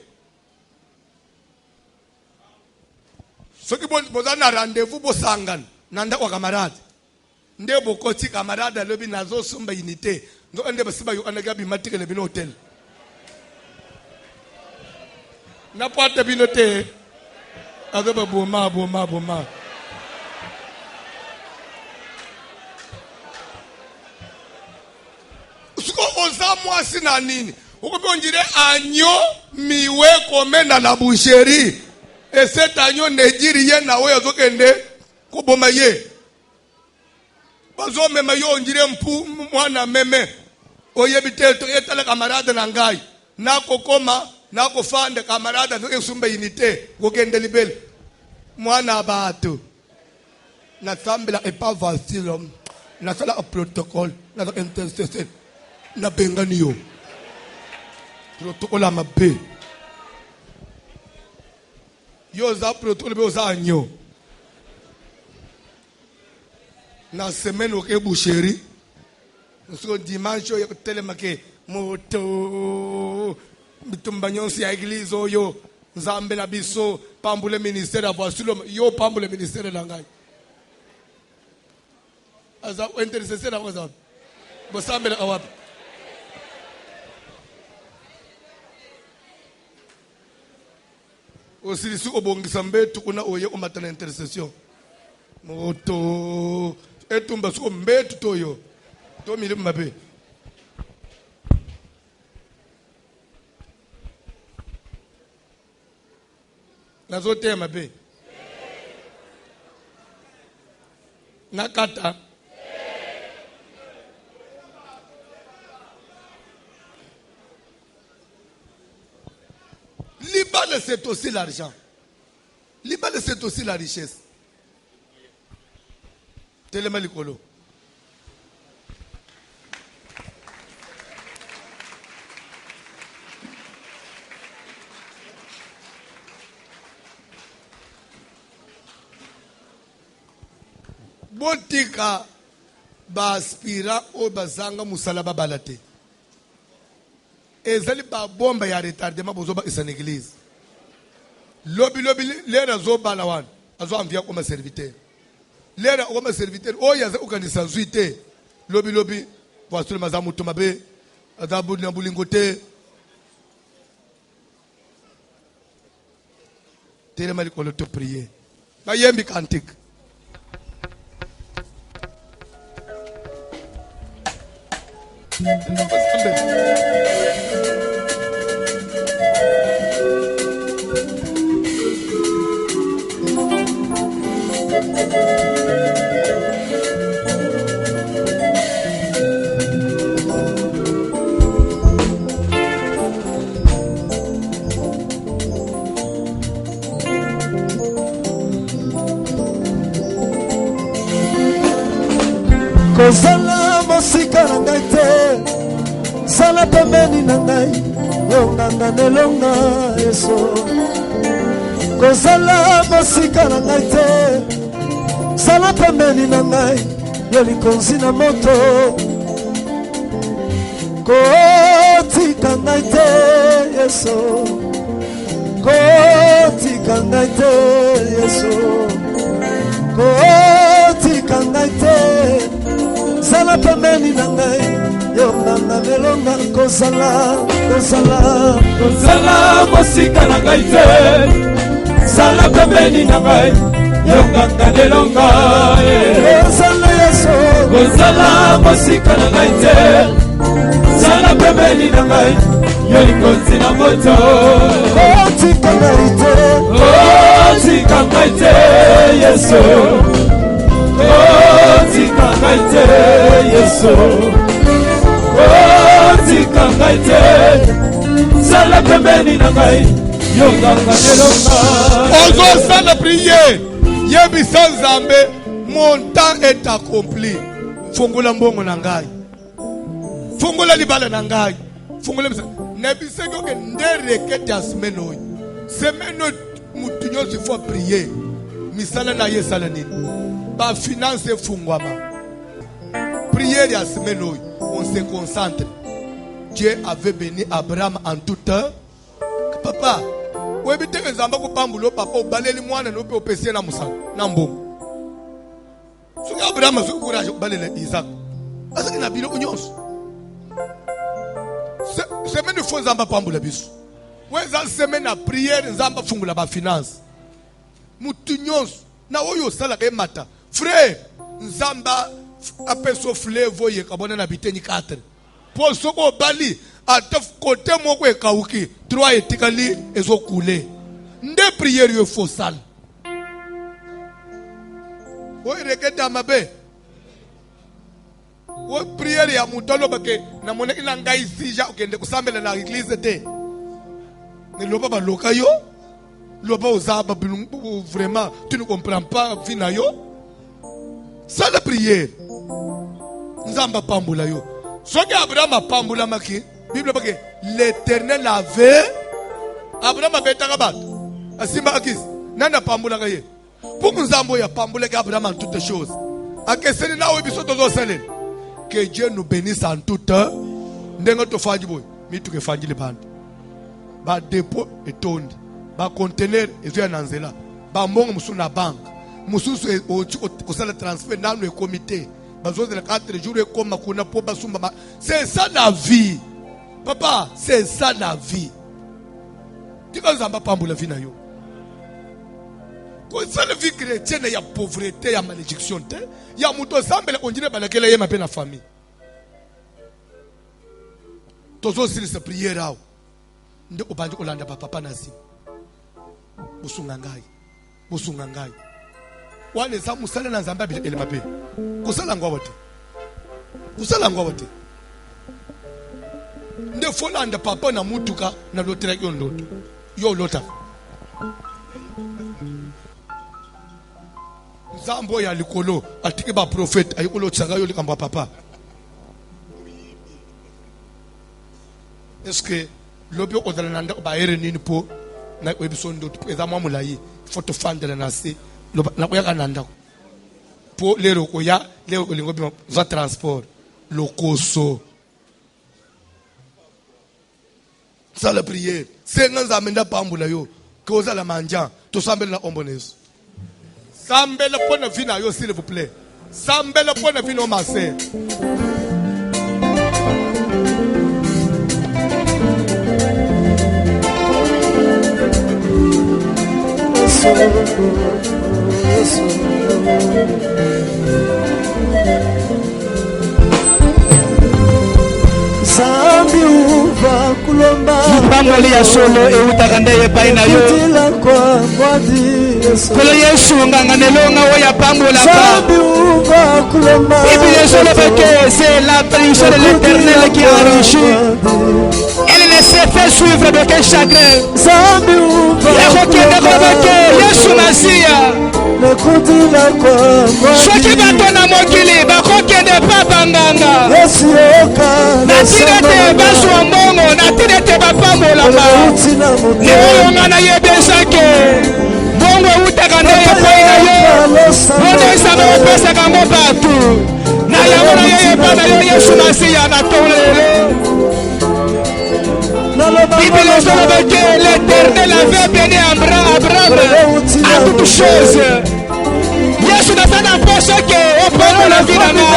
Ce qui vous a rendez-vous pour Sangan. nanda kwa camarade nde bokoti camarade lobi nazo somba unité ndo ande basiba yo anaga bi matikele bino hotel na pata bino te azoba boma suko oza mwasi na nini ukubonjire anyo miwe komena na boucherie et cet agneau nigérien na we azokende kuboma ye bazo mema yo onjire mpu mwana meme oyebite to etala camarade na ngai na kokoma na kofanda camarade no esumba unité kokende libele mwana bato na sambela et pas facile na sala a protocole na intercession na bengani yo protocole mabe yo za protocole be za anyo na semaine oke boucherie so dimanche yo telemake moto bitumba nyonsi ya église oyo nzambe na biso pambule ministère ya voiture yo pambule ministère la ngai aza intercesseur na za bosambe la wapi osilisu obongisa mbetu kuna oye omatana intercession moto etumba so mbetu toyo to mili mabe nazo tema be nakata Libale, c'est aussi l'argent. Libale, c'est aussi la richesse. Telema likolo. Botika ba aspira o bazanga musalaba balate. Ezali ba bomba ya retardement bozoba isa l'église. Lobi lera zo balawan azo envia comme serviteur. Lera comme serviteur o yaza ukanisa zuite. Lobi voiture mazamu tomabe adabu na bulingote. Tele malikolo to prier. Ba yembi cantique. Kozala mosika na ngai te, sala pembeni na ngai, yo nganga nelonga Yesu. Kozala mosika na ngai te, sala pembeni na ngai, yo likonzi na moto. Kotika ngai te Yesu, kotika ngai te Yesu, kotika ngai te. Sala pembeni na ngai, yo nganga nelonga kozala mosika na ngai te, sala pembeni na ngai, yo nganga nelonga kozala Yesu, kozala mosika na ngai te, sala pembeni na ngai, yo likonzi na moto. kotika ngai te, kotika ngai te Yesu, kotika ngai te Yesu, kotika ngai te, sala pembeni na ngai, yo nganga nelonga. Ozo sala prier. Yebi sans Nzambe, mon temps est accompli. Fungola mbongo na ngai. Fungola libala na ngai. Fungola bisa. Nebisego ke ndereke ta semaine oyo. Semaine mutu nyonso faut prier. Misala na ye sala nini? Ba finance fungwama. Prière ya semaine oyo. On se concentre. Dieu avait béni Abraham en tout temps. Papa, webite nzamba ko pambulo papa obaleli mwana no pe opesie na musala na mbongo. Ce que Abraham a courage pour balayer Isaac. Parce qu'il n'a pas de union. C'est même une fois Zamba Pamboula Bis. Ouais, ça semaine à prière, Zamba Fungula ba finance. Mutunions, na oyo sala ke mata. Frère, Zamba apeso flevo ye kabona na biteni 4. Pour soko bali ataf côté moko e kauki 3 etikali ezo couler. Nde prière yo faux sale. Oye reketa mabe. Oye prière ya mutolo bake na mona ina ngai sija okende kusambela na église te. Ne loba ba lokayo. Loba ozaba vraiment tu ne comprends pas vina yo. Ça la prière. Nzamba pambula yo. Soki Abraham pambula maki, Bible bake l'Éternel avait Abraham betaka bato. Asimba akis. Nana pambula kaye. Pour Nzambo ya pambula ka Abraham en toutes choses. Akeseni na webiso tozo selen. Que Dieu nous bénisse en toutes. Ndengo to faji boy. Mitu ke faji le bande. Ba dépôt etondi. Ba conteneur ezo ya nanzela. Ba mbongo musu na banque. Mususu kosala transfert dans le comité. Bazoze la 4 jours et comme kuna po basumba. C'est ça la vie. Papa, c'est ça la vie. Tika Nzamba pambula vie na yo. Quand ça la vie chrétienne, il y a pauvreté, il y a malédiction. Il y a muto sambele onjine balakela yema pe na famille. Tozo sili se prière ao. Nde obandi olanda papa nazi. Busunga ngai. Busunga ngai. Wane za musala na Nzamba bila elema pe. Kusala ngwa wote. Kusala ngwa wote. Nde folanda papa na mutuka na lotera yo ndoto. Yo lota. Nzambo ya likolo atiki ba prophète ayikolo tsanga yo likamba papa. Est-ce que lobio odalananda ba ere nini po na webiso ndoto ezamwa mulayi photo fandela na se na ko yakananda po lero ko ya lero ko lingo bi za transport lokoso. Ça la prière. C'est Nzamenda pambula yo que za la manja to sambela na omboneso. Sambela pona vina yo s'il vous plaît. Sambela pona vina ma sœur. Zambi uva kulomba Mpangoli ya solo eutaka nde epai na yo. Kolo Yesu nganganelonga oya pambola pa. Bible solo beke c'est la bénédiction de l'Éternel qui enrichit. Elle ne se fait suivre de quel chagrin. Yakokende kobeke Yesu Masiya. Soki bato na mokili bakokende pa banganga. Natina te bazwa mbongo, natina te bapambolama. Leo nga na yebesake mbongo utaka nde epai na yo. Mbongo esanga opesaka ngo bato. Na yango na yo epai na yo Yesu Masiya na tolelo. Bible dit que l'Éternel avait béni Abraham à toutes choses. Yesu nasana poche que opérer la vie dans nous.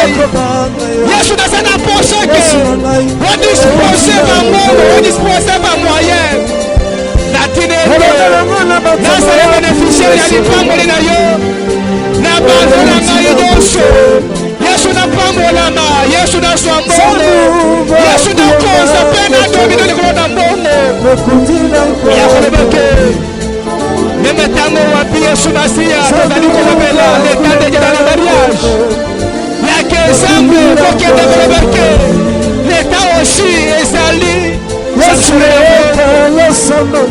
Yesu nasana poche que on dispose pas monde, on dispose pas moyen. Natine na sera bénéficiaire ya lipambo na yo. Na bazana ngai doso. Yesu na pambolama, Yesu na swambono. Yesu na kosa pena domino le kolona mbongo. Ya kolebeke. Même tango wapi Yesu Masiya tozali kolobela l'état de dans le mariage. Ya ke sambe kokende kolebeke. L'état aussi ezali. Yesu le samba.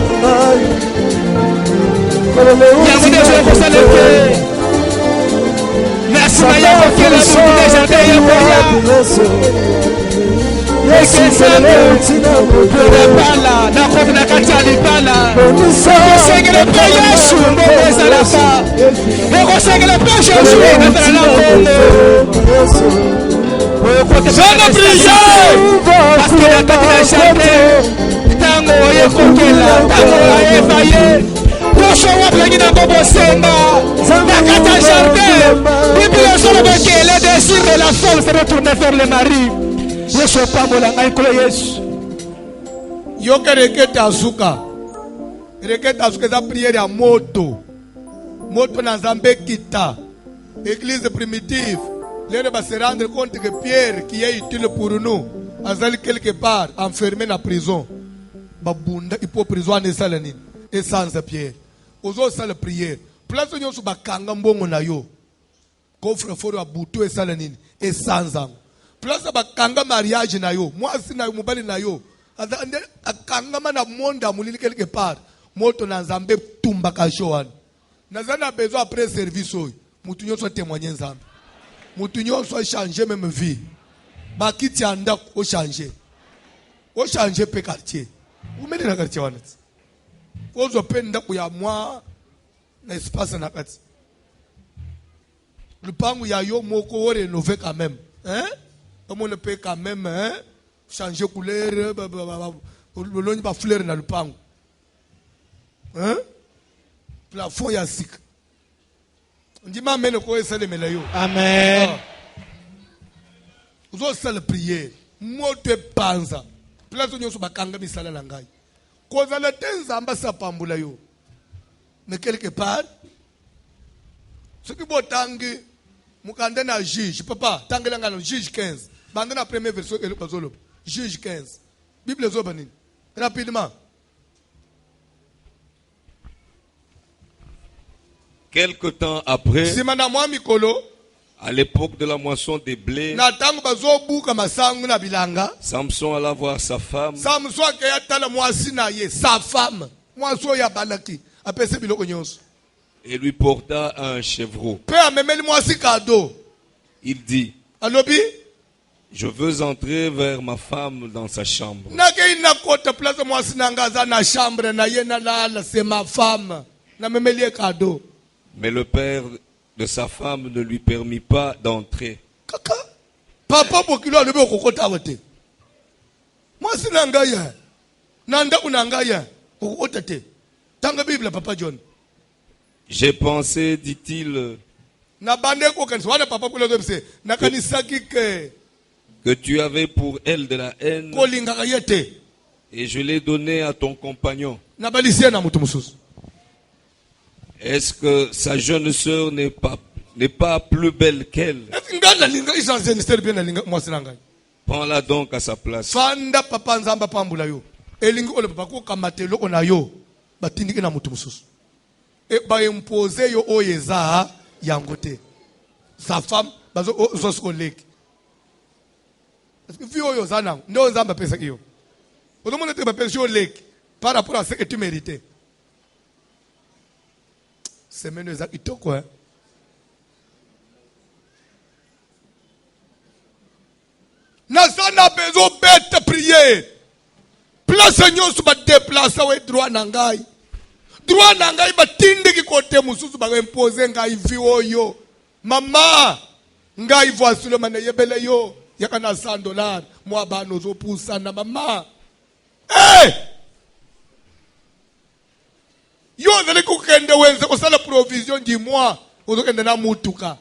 Ya mode je kosaleke. Merci Maya kokela beaucoup de gens derrière Bala, na kote na kati ya libala. Kosengele pa Yesu mbongo ezalaka. Kosengele pa Jésus ezala na kongo. Zana prière. Parce que la kati na chante. Tango oye kokela, tango oye faye. Tosho waplengi na bobo semba. Na kata jardin. Bible solo la femme se retournait vers le mari. Yesu opambola ngai kolo Yesu. Yoke reketa asuka. Reketa asuka za prière ya moto. Moto na Nzambe kita. Église primitive. L'air va se rendre compte que Pierre, qui est utile pour nous, a quelque part enfermé dans la prison. Babunda, il faut prison et salanine. Et sans Pierre. Aux autres salles prière. Place où nous sommes bakanga mbongo na yo. Coffre fort à boutou et salanine. Et sans am. Place bakanga mariage na yo. Moi si na mobali na yo. Akanga mana monde amulili quelque part. Moto na Nzambe tumba kashoan. Nazana besoin après service oyo. Mutu nyonso témoigner Nzambe. Mutu nyonso changer même vie. Bakiti anda o changer. O changer pe quartier. Ou mede na quartier wana. Ozo penda ku ya moi na espace na kati. Le pangu ya yo moko o rénover quand même. Hein? Comment on peut quand même hein? Changer couleur, le long ba fleur na le pangu. Hein? Plafond ya sik. On dit ma mène ko esa le melayo. Amen. Vous avez la prière. Moi te panza. Place où ba kanga misala na ngai. Koza la tenza ambasa pambula yo. Mais quelque part ce qui botangi mukande na juge papa tangela ngalo juge 15. Bande na première version que le bazolo. Juge 15. Bible zobanini. Rapidement. Quelque temps après, Simana mwa mikolo à l'époque de la moisson des blés, na tango bazobuka masangu na bilanga. Samson alla voir sa femme. Samson akaya tala mwasi na ye sa femme. Mwasi ya balaki apese biloko nyonso. Et lui porta un chevreau. Pe amemeli mwasi cadeau. Il dit, Alobi je veux entrer vers ma femme dans sa chambre. nake ina kota place mwasi na ngaza na chambre na ye na lala c'est ma femme. Na memeli cadeau. Mais le père de sa femme ne lui permit pas d'entrer. Kaka papa bokilo alobi okokota wote. Mwasi na ngaya. Nanda unangaya okokota te. Tanga Bible papa John. J'ai pensé, dit-il, Na bande ko kanisa wana papa kule zobse na kanisaki ke que tu avais pour elle de la haine ko lingaka yete. et je l'ai donné à ton compagnon. Na balisia na mutu mususu. Est-ce que sa jeune sœur n'est pas plus belle qu'elle? Ngana linga isanze ni stel bien na linga mwasi na ngai. Prends-la donc à sa place. Fanda papa Nzamba pambula yo. Elingi ole papa ko kamatelo ona yo. Batindiki na mutu mususu. E ba imposer yo oyeza yango te. Sa femme bazo zo koleki. Parce que fio yo zana ndo Nzamba pesa kiyo. Odomone te ba pesa yo leki par rapport à ce que tu méritais. Semaine eza kitoko hein. Nazana bezo bête prier. Place nyonso ba déplacer we droit na ngai. Droit na ngai ba tindiki kote mususu ba imposer ngai vi oyo. Mama ngai voici le mane yebele yo yakana $100 moi ba nozo pusa na mama. Eh! Yo zali kukende wenze kosala provision di moi ozokende na mutuka.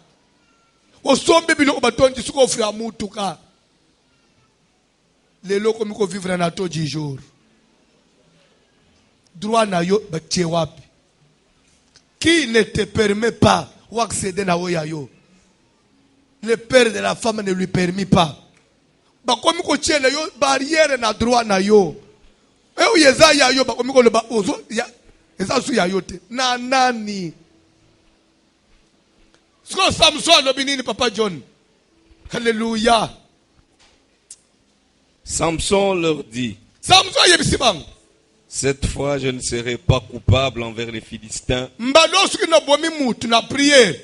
Osombe biloko batonji suko ofri ya mutuka. Lelo komi ko vivre na to du jour. Droit na yo batie wapi. Qui ne te permet pas d'accéder na oya yo. Le père de la femme ne lui permet pas. Ba komi ko tiela yo barrière na droit na yo. E uyeza ya yo ba komi ko le ba ozo ya ezasu ya yote. Na nani? Siko Samson lobinini papa John. Hallelujah. Samson leur dit, Samson yebisibang. cette fois je ne serai pas coupable envers les Philistins Mbalo suki na bomi mutu na prière.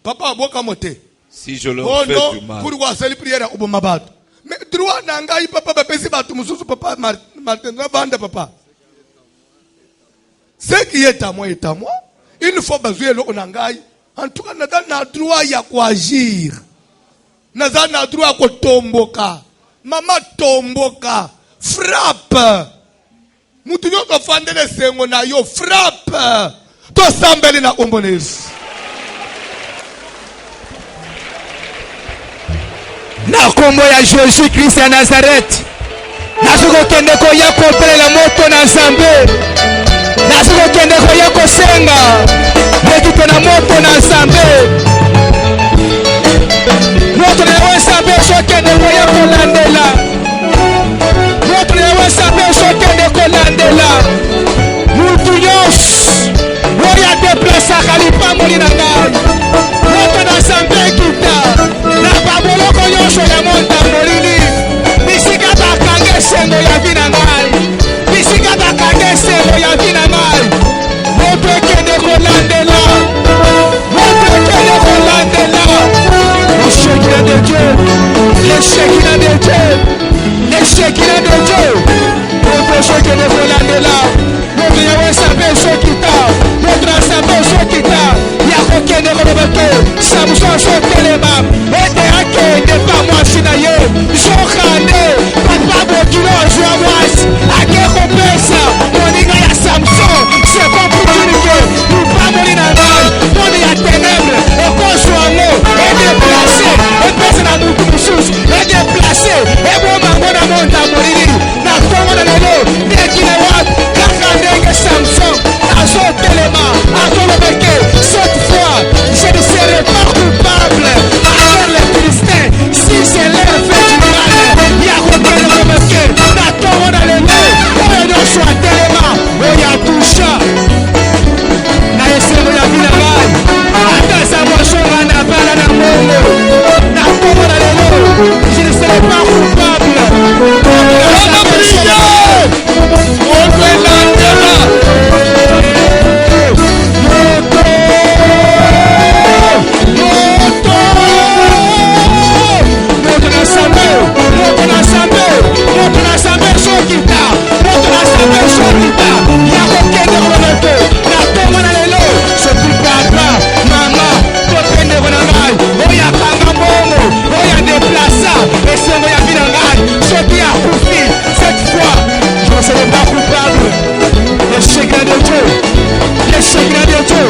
Papa aboka mote. si je leur fais du mal. Pour wasali prière uboma batu. Mais droit na ngai papa bapesi batu mususu papa Martin na vanda papa. Ce qui est à moi est à moi. Il faut bazuer lo na ngai. En tout cas na droit ya kuagir. Na droit ya kotomboka. Mama tomboka. Frappe. Mutu nyoko fandele sengo na yo frappe. To sambeli na ombonesi. na kombo ya Jésus Christ ya Nazareth. Nazokokende koya kopelela moto na Nzambe. Nazokokende koya kosenga ekite na moto na Nzambe. Moto na Nzambe sokende koya kolandela. Moto na Nzambe sokende kolandela. Mutu nyonso oyo adeplasaka lipamboli na ngai. Moto na Nzambe ekita na baboloko nyonso ya monda molili. Bisika bakanga esengo ya vi na ngai. Bisika bakanga esengo ya vi na ngai. Moto ekende kolandela. Moto ekende kolandela. Le Shekinah de Dieu. Le Shekinah de Dieu. Le Shekinah de Dieu. Moto ekende kolandela. Moto yawe Nzambe sokita. Moto na Nzambe sokita. Yako kende kolobeke. Samson sotelema. Ete akende pa mwasi na ye. Sokande. Papa bokilo ozwa mwasi. Ake kopesa. Moninga ya Samson. C'est pas pour dire que nous pas mourir dans l'âge. Mon ya ténèbres. Et qu'on soit mot. Et déplacé. Et personne à nous tous. Et déplacé. Et bon mango dans mon tambourine. N'a pas mon anneau. Dès qu'il est watt. Kakandenge Samson. À son téléma. À ton bec. Cette fois. Je ne serai pas coupable. Avec les Philistins. Si c'est leur fait du mal. Il y a aucun bec. N'a pas mon anneau. Et non soit téléma. Oh ya toucha. Na esengo ya vina ngai. Ata sa moshonga na bala na mongo. Na kombo na lelo. Je ne serai pas coupable. On a prié. On fait l'antenne. Moto na Nzambe. Moto na Nzambe. Moto na Nzambe sokita. Moto na Nzambe sokita. Ya kokende kolobeke. Na kombo na lelo. Soki papa, mama, tokende kona ngai. Oya kanga mbongo. Oya déplaça. Esengo ya vina ngai. Soki ya kufi. Cette fois, je ne serai pas coupable. Le Shekinah de Dieu. Le Shekinah de Dieu.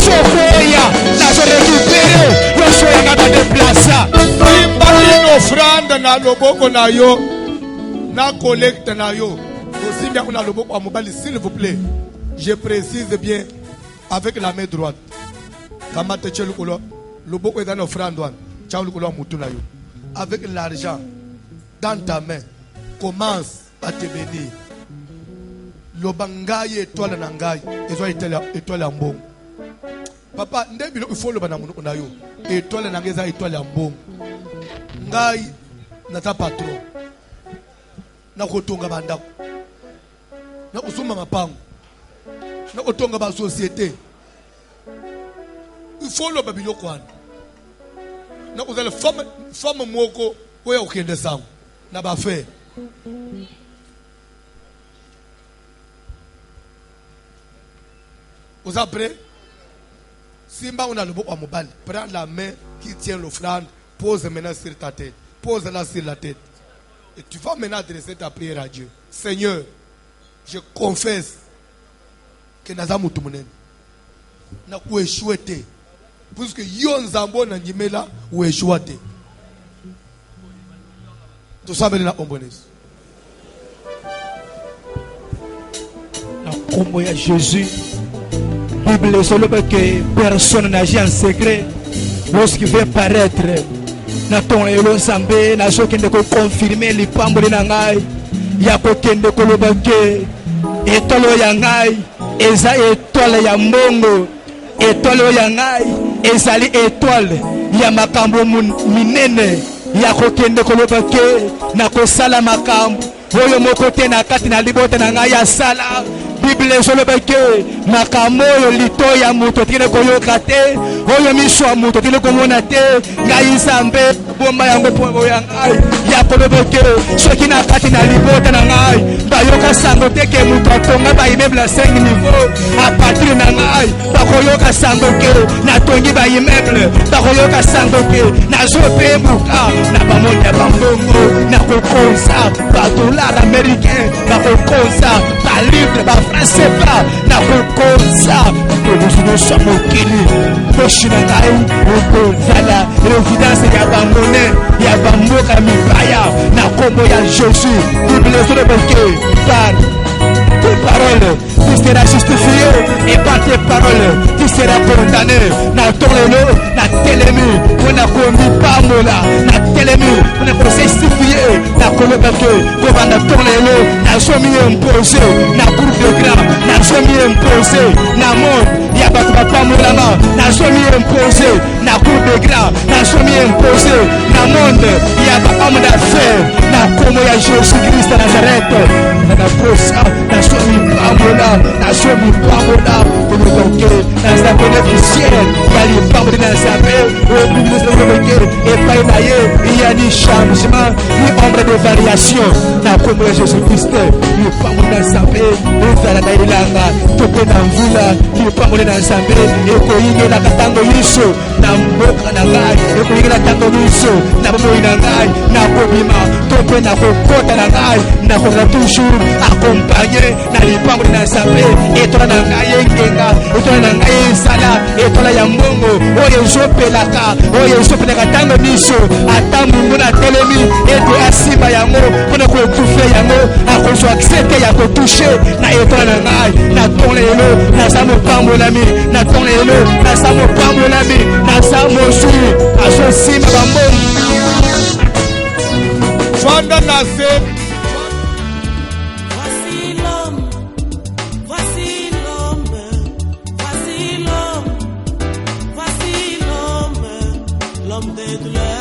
So na loboko na yo na collecte na yo osimbi yango na loboko ya mobali, s'il vous plaît, je précise bien avec la main droite. Kamate tche lukolo loboko eza na offrande wana tcha lukolo mutu na yo. Avec l'argent dans ta main, commence à te bénir. Lobangaye étoile na ngai étoile ya mbongo. Papa ndebilo il faut loba na munoko na yo étoile na ngeza étoile ya mbongo. Ngai na ta patron na kotonga bandako na kusuma mapango na kotonga ba société. Il faut loba biloko wana na kozala femme moko oya okende sango na ba faire. Vous après, Simba on a le beau à mobile, prends la main qui tient l'offrande, pose maintenant sur ta tête, pose-la sur la tête. Et tu vas maintenant adresser ta prière à Dieu. Seigneur, je confesse que nazamu tumunen na kueshwete, puisque yon zambo na njimela ueshwate. Tout ça na ombonese. Na kombo ya Jésus. Bible solo que personne n'agit en secret lorsqu'il veut paraître. Na ton elo sambe na so kende ko confirmer li pambole na ngai ya ko kende ko lobake etolo ya ngai eza étoile ya mbongo, étoile ya ngai ezali étoile ya makambo minene ya ko kende ko lobake na ko sala makambo oyo moko te na kati na libota na ngai ya sala. Bible solobeke makambo yo lito ya muto tine koyoka te oyo miso ya muto tine komona te ngai Nzambe bomba yango po ya ngai ya kolobeke soki na kati na libota na ngai bayoka sango te ke muto atonga ba immeuble à 5 niveaux à partir na ngai bakoyoka sango ke na tongi ba immeuble bakoyoka sango ke na zope muka na bamonde ya bambongo na kokonza ba dollar américain bakokonza ba livre ba français pas na kokonza nous sommes au Kili koshina ngai okozala l'évidence ya bangone ya bamboka mibaya na kombo ya Jésus. Bible solobeke par tes paroles tu seras justifié et par tes paroles tu seras condamné. Na tolelo na telemi pona kombi pamola na telemi pona ko justifié na kolobeke ko bana tolelo na somi imposé na groupe de grand na somi imposé na monde ya bato pamola na somi imposé na groupe de grand na somi imposé na monde ya ba homme d'affaires na komo ya Jésus Christ de Nazareth na posa na somi pamola na somi pamola pour le conquérir dans la bénéficiaire ya li pamola na Nzambe au plus de l'obéir et pas naie il y a ni changement ni ombre de variation na komo ya Jésus Christ ni pamola na Nzambe ezala na ilanga tope na mvula ni pamola na Nzambe ekoyinga na katango yiso na mboka na ngai ekoyinga na tango yiso na bomoi na ngai na kobima tope na kokota na ngai na kozala toujours accompagné na lipango na Nzambe etola na ngai engenga etola na ngai ezala etola ya mbongo oyo ezopelaka tango miso ata mungu na telemi ete asimba yango mpona koetufe yango akozwa aksete ya kotushe na etola na ngai na ton lelo naza mopambolami na ton lelo naza mopambolami naza mosui azosimba bambongo Fanda nase. L'homme de douleur.